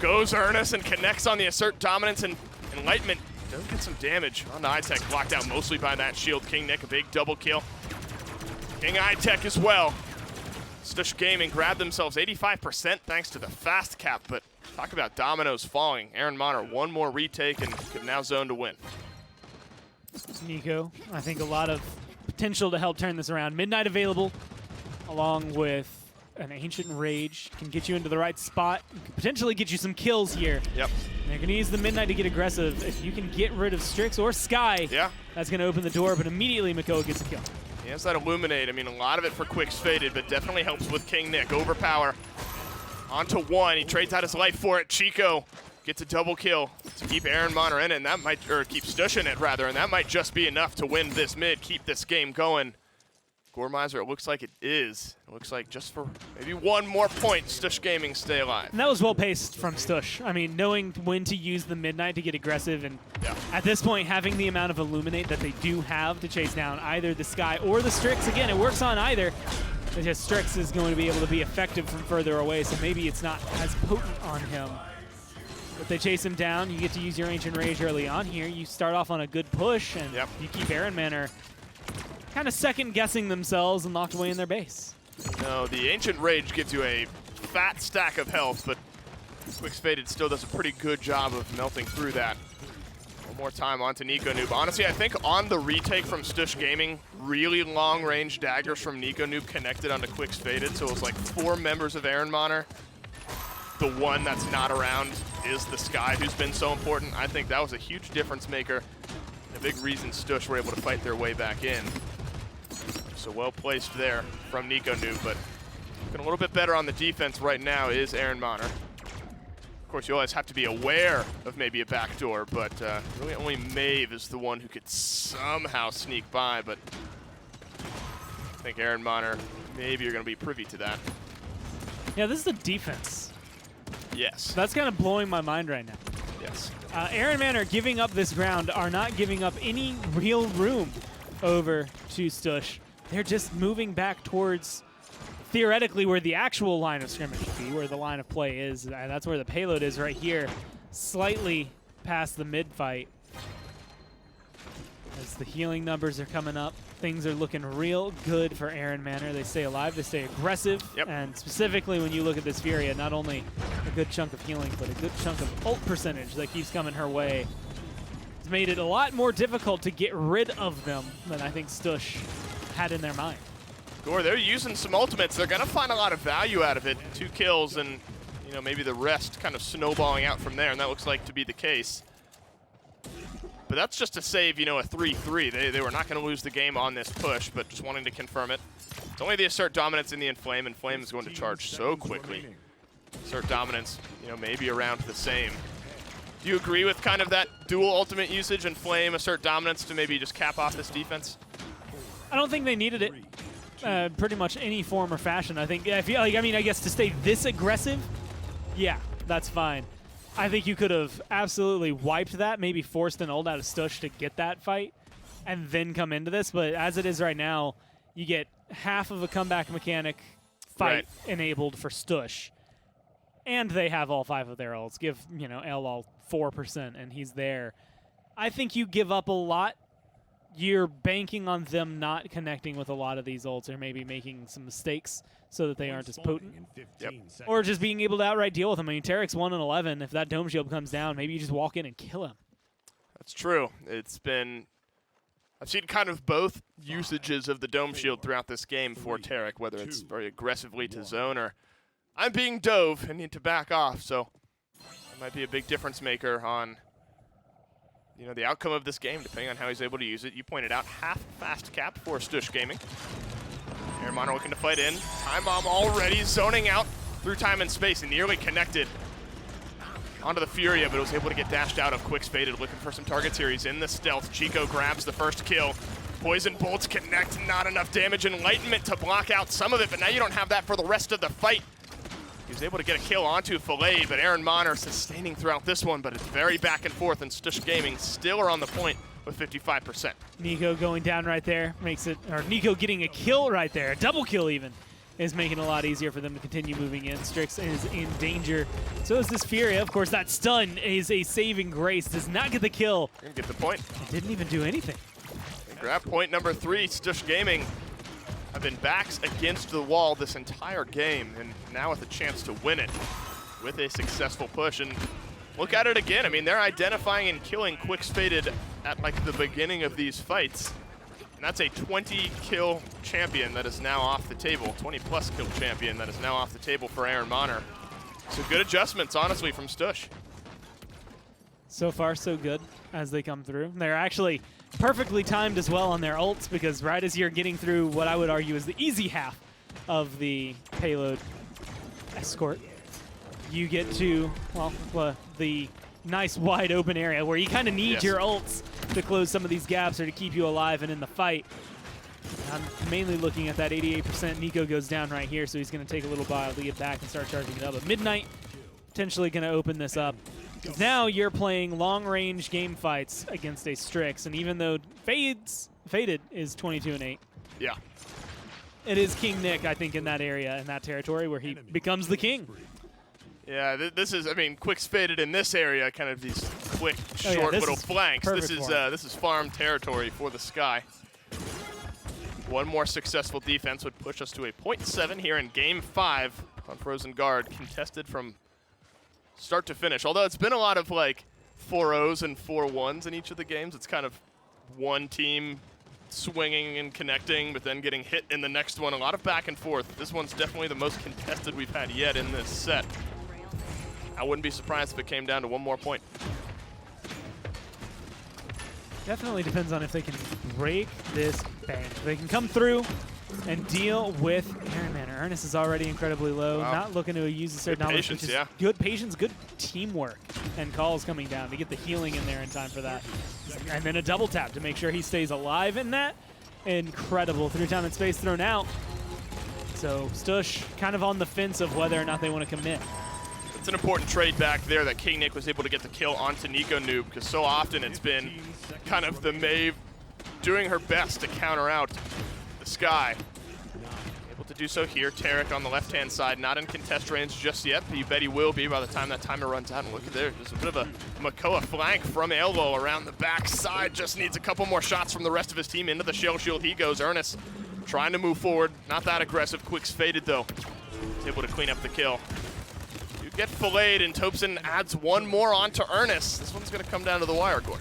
Speaker 4: goes Ernest and connects on the Assert Dominance, and Enlightenment does get some damage on the iTech, blocked out mostly by that shield. King Nick, a big double kill. King iTech as well. Stush Gaming grabbed themselves 85% thanks to the fast cap, but talk about dominoes falling. Ehrenmanner, one more retake and could now zone to win.
Speaker 5: Nico, I think a lot of potential to help turn this around. Midnight available, along with an Ancient Rage, can get you into the right spot, can potentially get you some kills here.
Speaker 4: Yep.
Speaker 5: And they're going to use the Midnight to get aggressive. If you can get rid of Strix or Sky, that's going to open the door, but immediately Mako gets a kill.
Speaker 4: He has that Illuminate. I mean, a lot of it for Quick's Faded, but definitely helps with King Nick. Overpower onto 1. He trades out his life for it. Chico gets a double kill to keep Ehrenmanner in it, and that might, or keep Stush in it rather, and that might just be enough to win this mid, keep this game going. Gormizer, it looks like it is. It looks like just for maybe one more point, Stush Gaming stay alive.
Speaker 5: And that was well paced from Stush. I mean, knowing when to use the Midnight to get aggressive, and at this point, having the amount of Illuminate that they do have to chase down either the Sky or the Strix. Again, it works on either. It's just Strix is going to be able to be effective from further away, so maybe it's not as potent on him. If they chase him down, you get to use your Ancient Rage early on here. You start off on a good push, and you keep Ehrenmanner kind of second-guessing themselves and locked away in their base.
Speaker 4: No, the Ancient Rage gives you a fat stack of health, but Quick's Faded still does a pretty good job of melting through that. One more time onto Nico Noob. Honestly, I think on the retake from Stush Gaming, really long-range daggers from Nico Noob connected onto Quick's Faded, so it was like 4 members of Ehrenmanner. The one that's not around is the Sky, who's been so important. I think that was a huge difference maker. A big reason Stush were able to fight their way back in. So well placed there from Nico Noob, but looking a little bit better on the defense right now is Ehrenmanner. Of course, you always have to be aware of maybe a backdoor, but really only Maeve is the one who could somehow sneak by, but I think Ehrenmanner, maybe you're going to be privy to that.
Speaker 5: Yeah, this is the defense.
Speaker 4: Yes.
Speaker 5: That's kind of blowing my mind right now.
Speaker 4: Yes.
Speaker 5: Ehrenmanner giving up this ground are not giving up any real room over to Stush. They're just moving back towards, theoretically, where the actual line of scrimmage should be, where the line of play is. And that's where the payload is right here, slightly past the mid-fight. As the healing numbers are coming up, things are looking real good for Ehrenmanner. They stay alive, they stay aggressive, and specifically when you look at this Furia, not only a good chunk of healing, but a good chunk of ult percentage that keeps coming her way. It's made it a lot more difficult to get rid of them than I think Stush had in their mind.
Speaker 4: Gore, they're using some ultimates. They're going to find a lot of value out of it. 2 kills and, you know, maybe the rest kind of snowballing out from there, and that looks like to be the case. But that's just to save, you know, a 3-3. They were not going to lose the game on this push, but just wanting to confirm it. It's only the Assert Dominance in the Inflame, and Flame is going to charge so quickly. Assert Dominance, you know, maybe around the same. Do you agree with kind of that dual ultimate usage and Flame, Assert Dominance to maybe just cap off this defense?
Speaker 5: I don't think they needed it pretty much any form or fashion. I think, I feel like, I mean, I guess to stay this aggressive, yeah, that's fine. I think you could have absolutely wiped that, maybe forced an ult out of Stush to get that fight, and then come into this. But as it is right now, you get half of a comeback mechanic fight enabled for Stush, and they have all 5 of their ults. Give, you know, L all 4%, and he's there. I think you give up a lot. You're banking on them not connecting with a lot of these ults, or maybe making some mistakes so that they aren't as potent. Or just being able to outright deal with them. I mean, Tarek's 1-11. If that dome shield comes down, maybe you just walk in and kill him.
Speaker 4: That's true. It's been... I've seen kind of both usages of the dome shield throughout this game for Tarek, whether it's very aggressively to zone or I'm being dove and need to back off. So that might be a big difference maker on, you know, the outcome of this game, depending on how he's able to use it. You pointed out half fast cap for Stush Gaming. Ehrenmanner looking to fight in. Time bomb already zoning out through time and space and nearly connected onto the Furia, but was able to get dashed out of. Quick's faded, looking for some targets here. He's in the stealth. Chico grabs the first kill. Poison bolts connect, not enough damage. Enlightenment to block out some of it, but now you don't have that for the rest of the fight. He was able to get a kill onto Filet, but Ehrenmanner sustaining throughout this one, but it's very back and forth, and Stush Gaming still are on the point with 55%.
Speaker 5: Nico going down right there makes it, or Nico getting a kill right there, a double kill even, is making it a lot easier for them to continue moving in. Strix is in danger. So is this Furia. Of course, that stun is a saving grace. Does not get the kill.
Speaker 4: Didn't get the point.
Speaker 5: It didn't even do anything.
Speaker 4: Grab point number 3, Stush Gaming have been backs against the wall this entire game, and now with a chance to win it with a successful push. And look at it again. I mean, they're identifying and killing Quick's faded at like the beginning of these fights. And that's a 20-kill champion that is now off the table. 20-plus kill champion that is now off the table for Ehrenmanner. So good adjustments, honestly, from Stush.
Speaker 5: So far, so good as they come through. They're actually perfectly timed as well on their ults, because right as you're getting through what I would argue is the easy half of the payload escort, you get to, well, the nice wide open area where you kind of need your ults to close some of these gaps or to keep you alive and in the fight. I'm mainly looking at that 88%. Nico goes down right here, so he's going to take a little while to get back and start charging it up. But Midnight potentially going to open this up. Now you're playing long-range game fights against a Strix, and even though Faded is 22-8,
Speaker 4: yeah,
Speaker 5: it is King Nick, I think, in that area, in that territory, where he becomes the king.
Speaker 4: Yeah, this is, I mean, Quick's faded in this area, kind of these quick, short little flanks. This is farm territory for the Sky. One more successful defense would push us to a 0.7 here in Game 5 on Frozen Guard, contested from start to finish. Although it's been a lot of like 4-0s and 4-1s in each of the games. It's kind of one team swinging and connecting, but then getting hit in the next one. A lot of back and forth. This one's definitely the most contested we've had yet in this set. I wouldn't be surprised if it came down to one more point.
Speaker 5: Definitely depends on if they can break this bank. They can come through and deal with Ehrenmanner. Ernest is already incredibly low.
Speaker 4: Wow.
Speaker 5: Not looking to use a certain knowledge, which is good patience, good teamwork, and calls coming down to get the healing in there in time for that. And then a double tap to make sure he stays alive in that. Incredible. Through time and space thrown out. So Stush kind of on the fence of whether or not they want to commit.
Speaker 4: It's an important trade back there that King Nick was able to get the kill onto Nico Noob, because so often it's been kind of the Maeve doing her best to counter out the Sky. Able to do so here. Tarek on the left-hand side, not in contest range just yet, but you bet he will be by the time that timer runs out. And look at there, there's a bit of a Makoa flank from Elvo around the back side. Just needs a couple more shots from the rest of his team. Into the shell shield he goes. Ernest trying to move forward. Not that aggressive. Quick's faded though. He's able to clean up the kill. You get filleted, and Topson adds one more onto Ernest. This one's going to come down to the wire, Gore.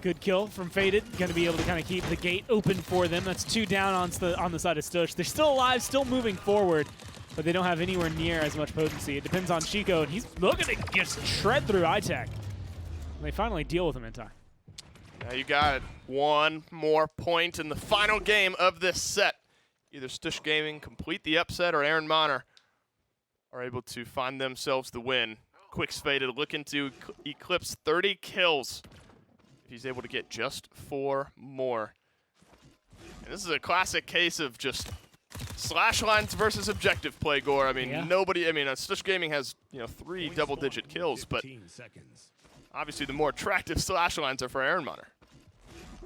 Speaker 5: Good kill from Faded. Going to be able to kind of keep the gate open for them. That's 2 down on the side of Stush. They're still alive, still moving forward, but they don't have anywhere near as much potency. It depends on Chico, and he's looking to just shred through iTech. They finally deal with him in time.
Speaker 4: Now you got one more point in the final game of this set. Either Stush Gaming complete the upset, or Ehrenmanner are able to find themselves the win. Quick's faded, looking to eclipse 30 kills. If he's able to get just 4 more. And this is a classic case of just Slash lines versus objective play, Gore. I mean,
Speaker 5: Yeah.
Speaker 4: nobody. I mean, Stush Gaming has 3 double-digit kills, but obviously the more attractive slash lines are for Ehrenmanner.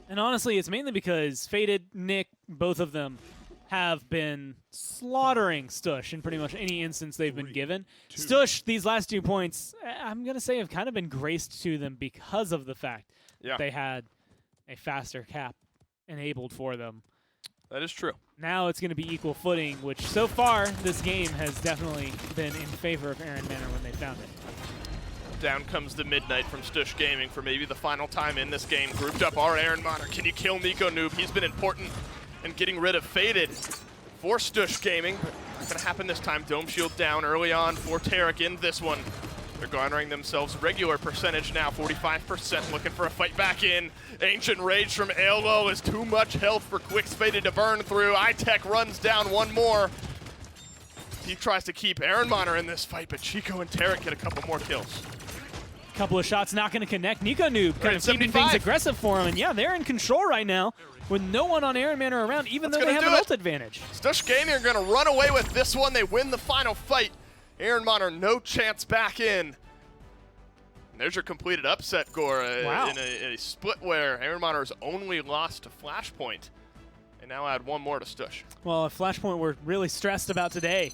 Speaker 5: And honestly, it's mainly because Faded, Nick, both of them have been slaughtering Stush in pretty much any instance they've been given. Stush, these last 2 points, I'm going to say have kind of been graced to them because of the fact that they had a faster cap enabled for them.
Speaker 4: That is true.
Speaker 5: Now it's going to be equal footing, which so far this game has definitely been in favor of Ehrenmanner when they found it.
Speaker 4: Down comes the Midnight from Stush Gaming for maybe the final time in this game. Grouped up are Ehrenmanner. Can you kill Nico Noob? He's been important in getting rid of Faded for Stush Gaming. But not going to happen this time. Dome Shield down early on for Tarek in this one. They're garnering themselves regular percentage now, 45%, looking for a fight back in. Ancient Rage from Elo is too much health for Quicks Faded to burn through. iTech runs down one more. He tries to keep Ehrenmanner in this fight, but Chico and Tarek get a couple more kills.
Speaker 5: Couple of shots not going to connect. Nico Noob kind of keeping
Speaker 4: 75.
Speaker 5: things aggressive for him. And yeah, they're in control right now with no one on Ehrenmanner around, even though they have an ult advantage.
Speaker 4: Stush Gaming are going to run away with this one. They win the final fight. Ehrenmanner, no chance back in. And there's your completed upset, Gore.
Speaker 5: Wow.
Speaker 4: In a split where Ehrenmanner has only lost to Flashpoint. And now add one more to Stush.
Speaker 5: Well, if Flashpoint were really stressed about today,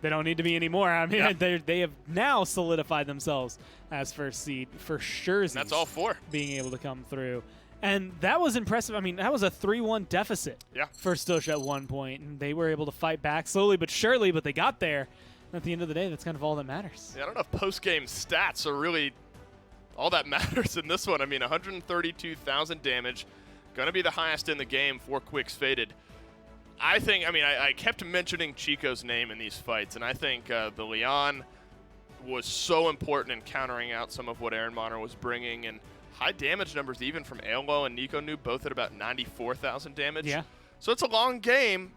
Speaker 5: they don't need to be anymore. I mean, they have now solidified themselves as first seed for sure.
Speaker 4: That's all 4.
Speaker 5: Being able to come through. And that was impressive. I mean, that was a 3-1 deficit for Stush at one point. And they were able to fight back slowly but surely, but they got there. At the end of the day, that's kind of all that matters.
Speaker 4: Yeah, I don't know if post-game stats are really all that matters in this one. I mean, 132,000 damage. Going to be the highest in the game for Quicks Faded. I kept mentioning Chico's name in these fights, and I think the Leon was so important in countering out some of what Ehrenmanner was bringing, and high damage numbers even from Elo and Nico Noob, both at about 94,000 damage.
Speaker 5: Yeah.
Speaker 4: So it's a long game,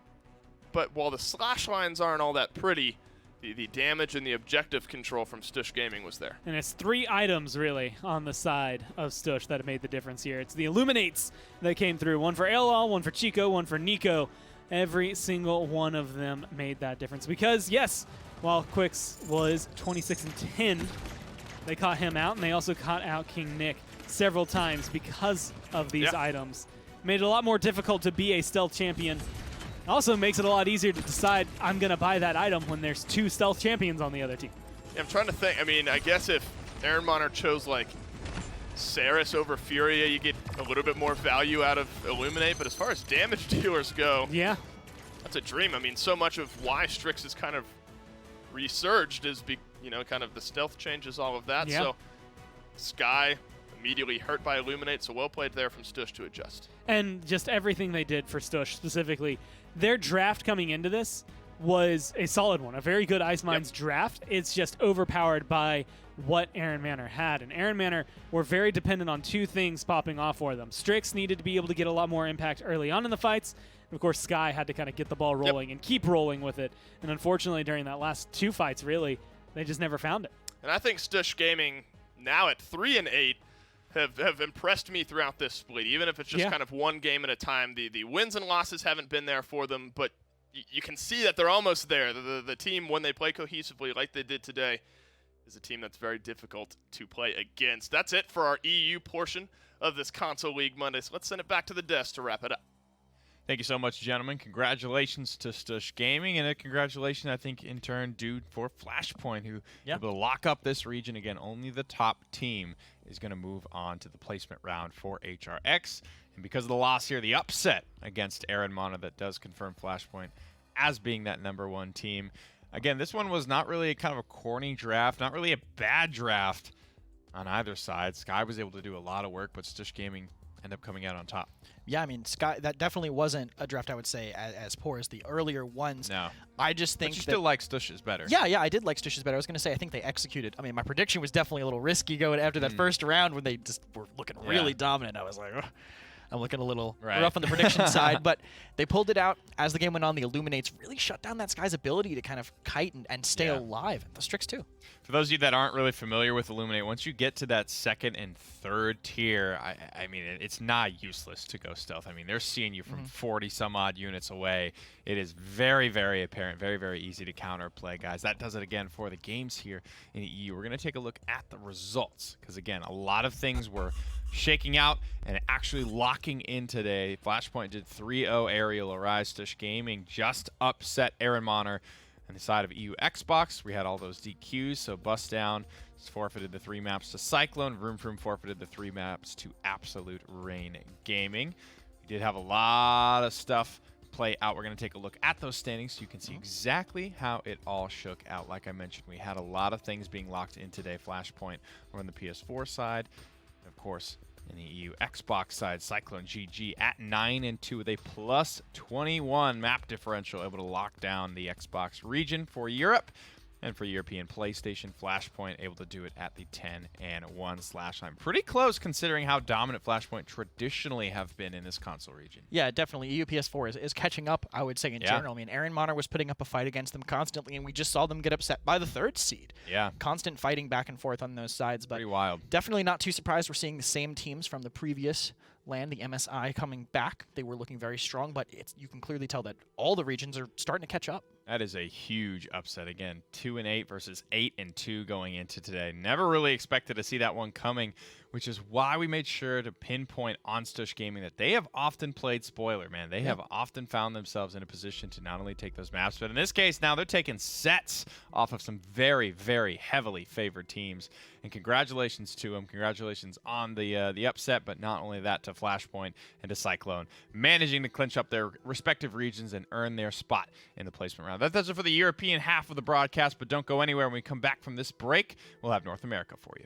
Speaker 4: but while the slash lines aren't all that pretty, the damage and the objective control from Stush Gaming was there.
Speaker 5: And it's 3 items, really, on the side of Stush that have made the difference here. It's the Illuminates that came through. One for Elo, one for Chico, one for Nico. Every single one of them made that difference. Because, yes, while Quicks was 26-10, they caught him out, and they also caught out King Nick several times because of these items. Made it a lot more difficult to be a stealth champion. Also makes it a lot easier to decide I'm going to buy that item when there's 2 stealth champions on the other team.
Speaker 4: Yeah, I'm trying to think. I mean, I guess if Ehrenmanner chose, like, Saris over Furia, you get a little bit more value out of Illuminate, but as far as damage dealers go, that's a dream. I mean, so much of why Strix is kind of resurged is, kind of the stealth changes, all of that. So Sky immediately hurt by Illuminate, so well played there from Stush to adjust.
Speaker 5: And just everything they did for Stush specifically, their draft coming into this was a solid one, a very good Ice Mines draft. It's just overpowered by what Ehrenmanner had. And Ehrenmanner were very dependent on 2 things popping off for them. Strix needed to be able to get a lot more impact early on in the fights. And of course, Sky had to kind of get the ball rolling and keep rolling with it. And unfortunately, during that last 2 fights, really, they just never found it.
Speaker 4: And I think Stush Gaming, now at 3-8, have impressed me throughout this split, even if it's just kind of one game at a time. The wins and losses haven't been there for them, but you can see that they're almost there. The team, when they play cohesively like they did today, is a team that's very difficult to play against. That's it for our EU portion of this Console League Monday. So let's send it back to the desk to wrap it up.
Speaker 1: Thank you so much, gentlemen. Congratulations to Stush Gaming, and a congratulations, I think, in turn, due for Flashpoint, who able to lock up this region. Again, only the top team is going to move on to the placement round for HRX. And because of the loss here, the upset against Ehrenmanner, that does confirm Flashpoint as being that #1 team. Again, this one was not really a kind of a corny draft, not really a bad draft on either side. Sky was able to do a lot of work, but Stush Gaming ended up coming out on top.
Speaker 2: Yeah, I mean, Sky, that definitely wasn't a draft I would say as poor as the earlier ones.
Speaker 1: No.
Speaker 2: I just think
Speaker 1: but you still like Stush's better.
Speaker 2: Yeah, I did like Stush's better. I was going to say, I think they executed. I mean, my prediction was definitely a little risky going after that first round when they just were looking really dominant. I was like, ugh. I'm looking a little
Speaker 1: Right.
Speaker 2: rough on the prediction side, but they pulled it out as the game went on. The Illuminates really shut down that Sky's ability to kind of kite and stay
Speaker 1: Yeah.
Speaker 2: alive. The Strix too.
Speaker 1: For those of you that aren't really familiar with Illuminate, once you get to that second and third tier, I mean, it's not useless to go stealth. I mean, they're seeing you from 40 some odd units away. It is very, very apparent, very, very easy to counterplay, guys. That does it again for the games here in the EU. We're going to take a look at the results because, again, a lot of things were shaking out and actually locking in today. Flashpoint did 3-0 aerial Arise. Stush Gaming just upset Ehrenmanner. On the side of EU Xbox, we had all those DQs, so Bust Down forfeited the 3 maps to Cyclone. Vroom Vroom forfeited the 3 maps to Absolute Rain Gaming. We did have a lot of stuff play out. We're going to take a look at those standings so you can see exactly how it all shook out. Like I mentioned, we had a lot of things being locked in today. Flashpoint on the PS4 side, and of course, in the EU Xbox side, Cyclone GG at 9-2 with a plus 21 map differential, able to lock down the Xbox region for Europe. And for European PlayStation, Flashpoint able to do it at the 10-1 /line. Pretty close considering how dominant Flashpoint traditionally have been in this console region.
Speaker 2: Yeah, definitely. EU PS4 is catching up, I would say, in general. I mean, Ehrenmanner was putting up a fight against them constantly, and we just saw them get upset by the 3rd seed.
Speaker 1: Yeah.
Speaker 2: Constant fighting back and forth on those sides. But
Speaker 1: Pretty wild.
Speaker 2: definitely not too surprised we're seeing the same teams from the previous land, the MSI, coming back. They were looking very strong, but you can clearly tell that all the regions are starting to catch up.
Speaker 1: That is a huge upset. Again, 2-8 versus 8-2 going into today. Never really expected to see that one coming, which is why we made sure to pinpoint on Stush Gaming that they have often played spoiler, man. They have often found themselves in a position to not only take those maps, but in this case, now they're taking sets off of some very, very heavily favored teams. And congratulations to them. Congratulations on the upset, but not only that, to Flashpoint and to Cyclone, managing to clinch up their respective regions and earn their spot in the placement round. That does it for the European half of the broadcast, but don't go anywhere. When we come back from this break, we'll have North America for you.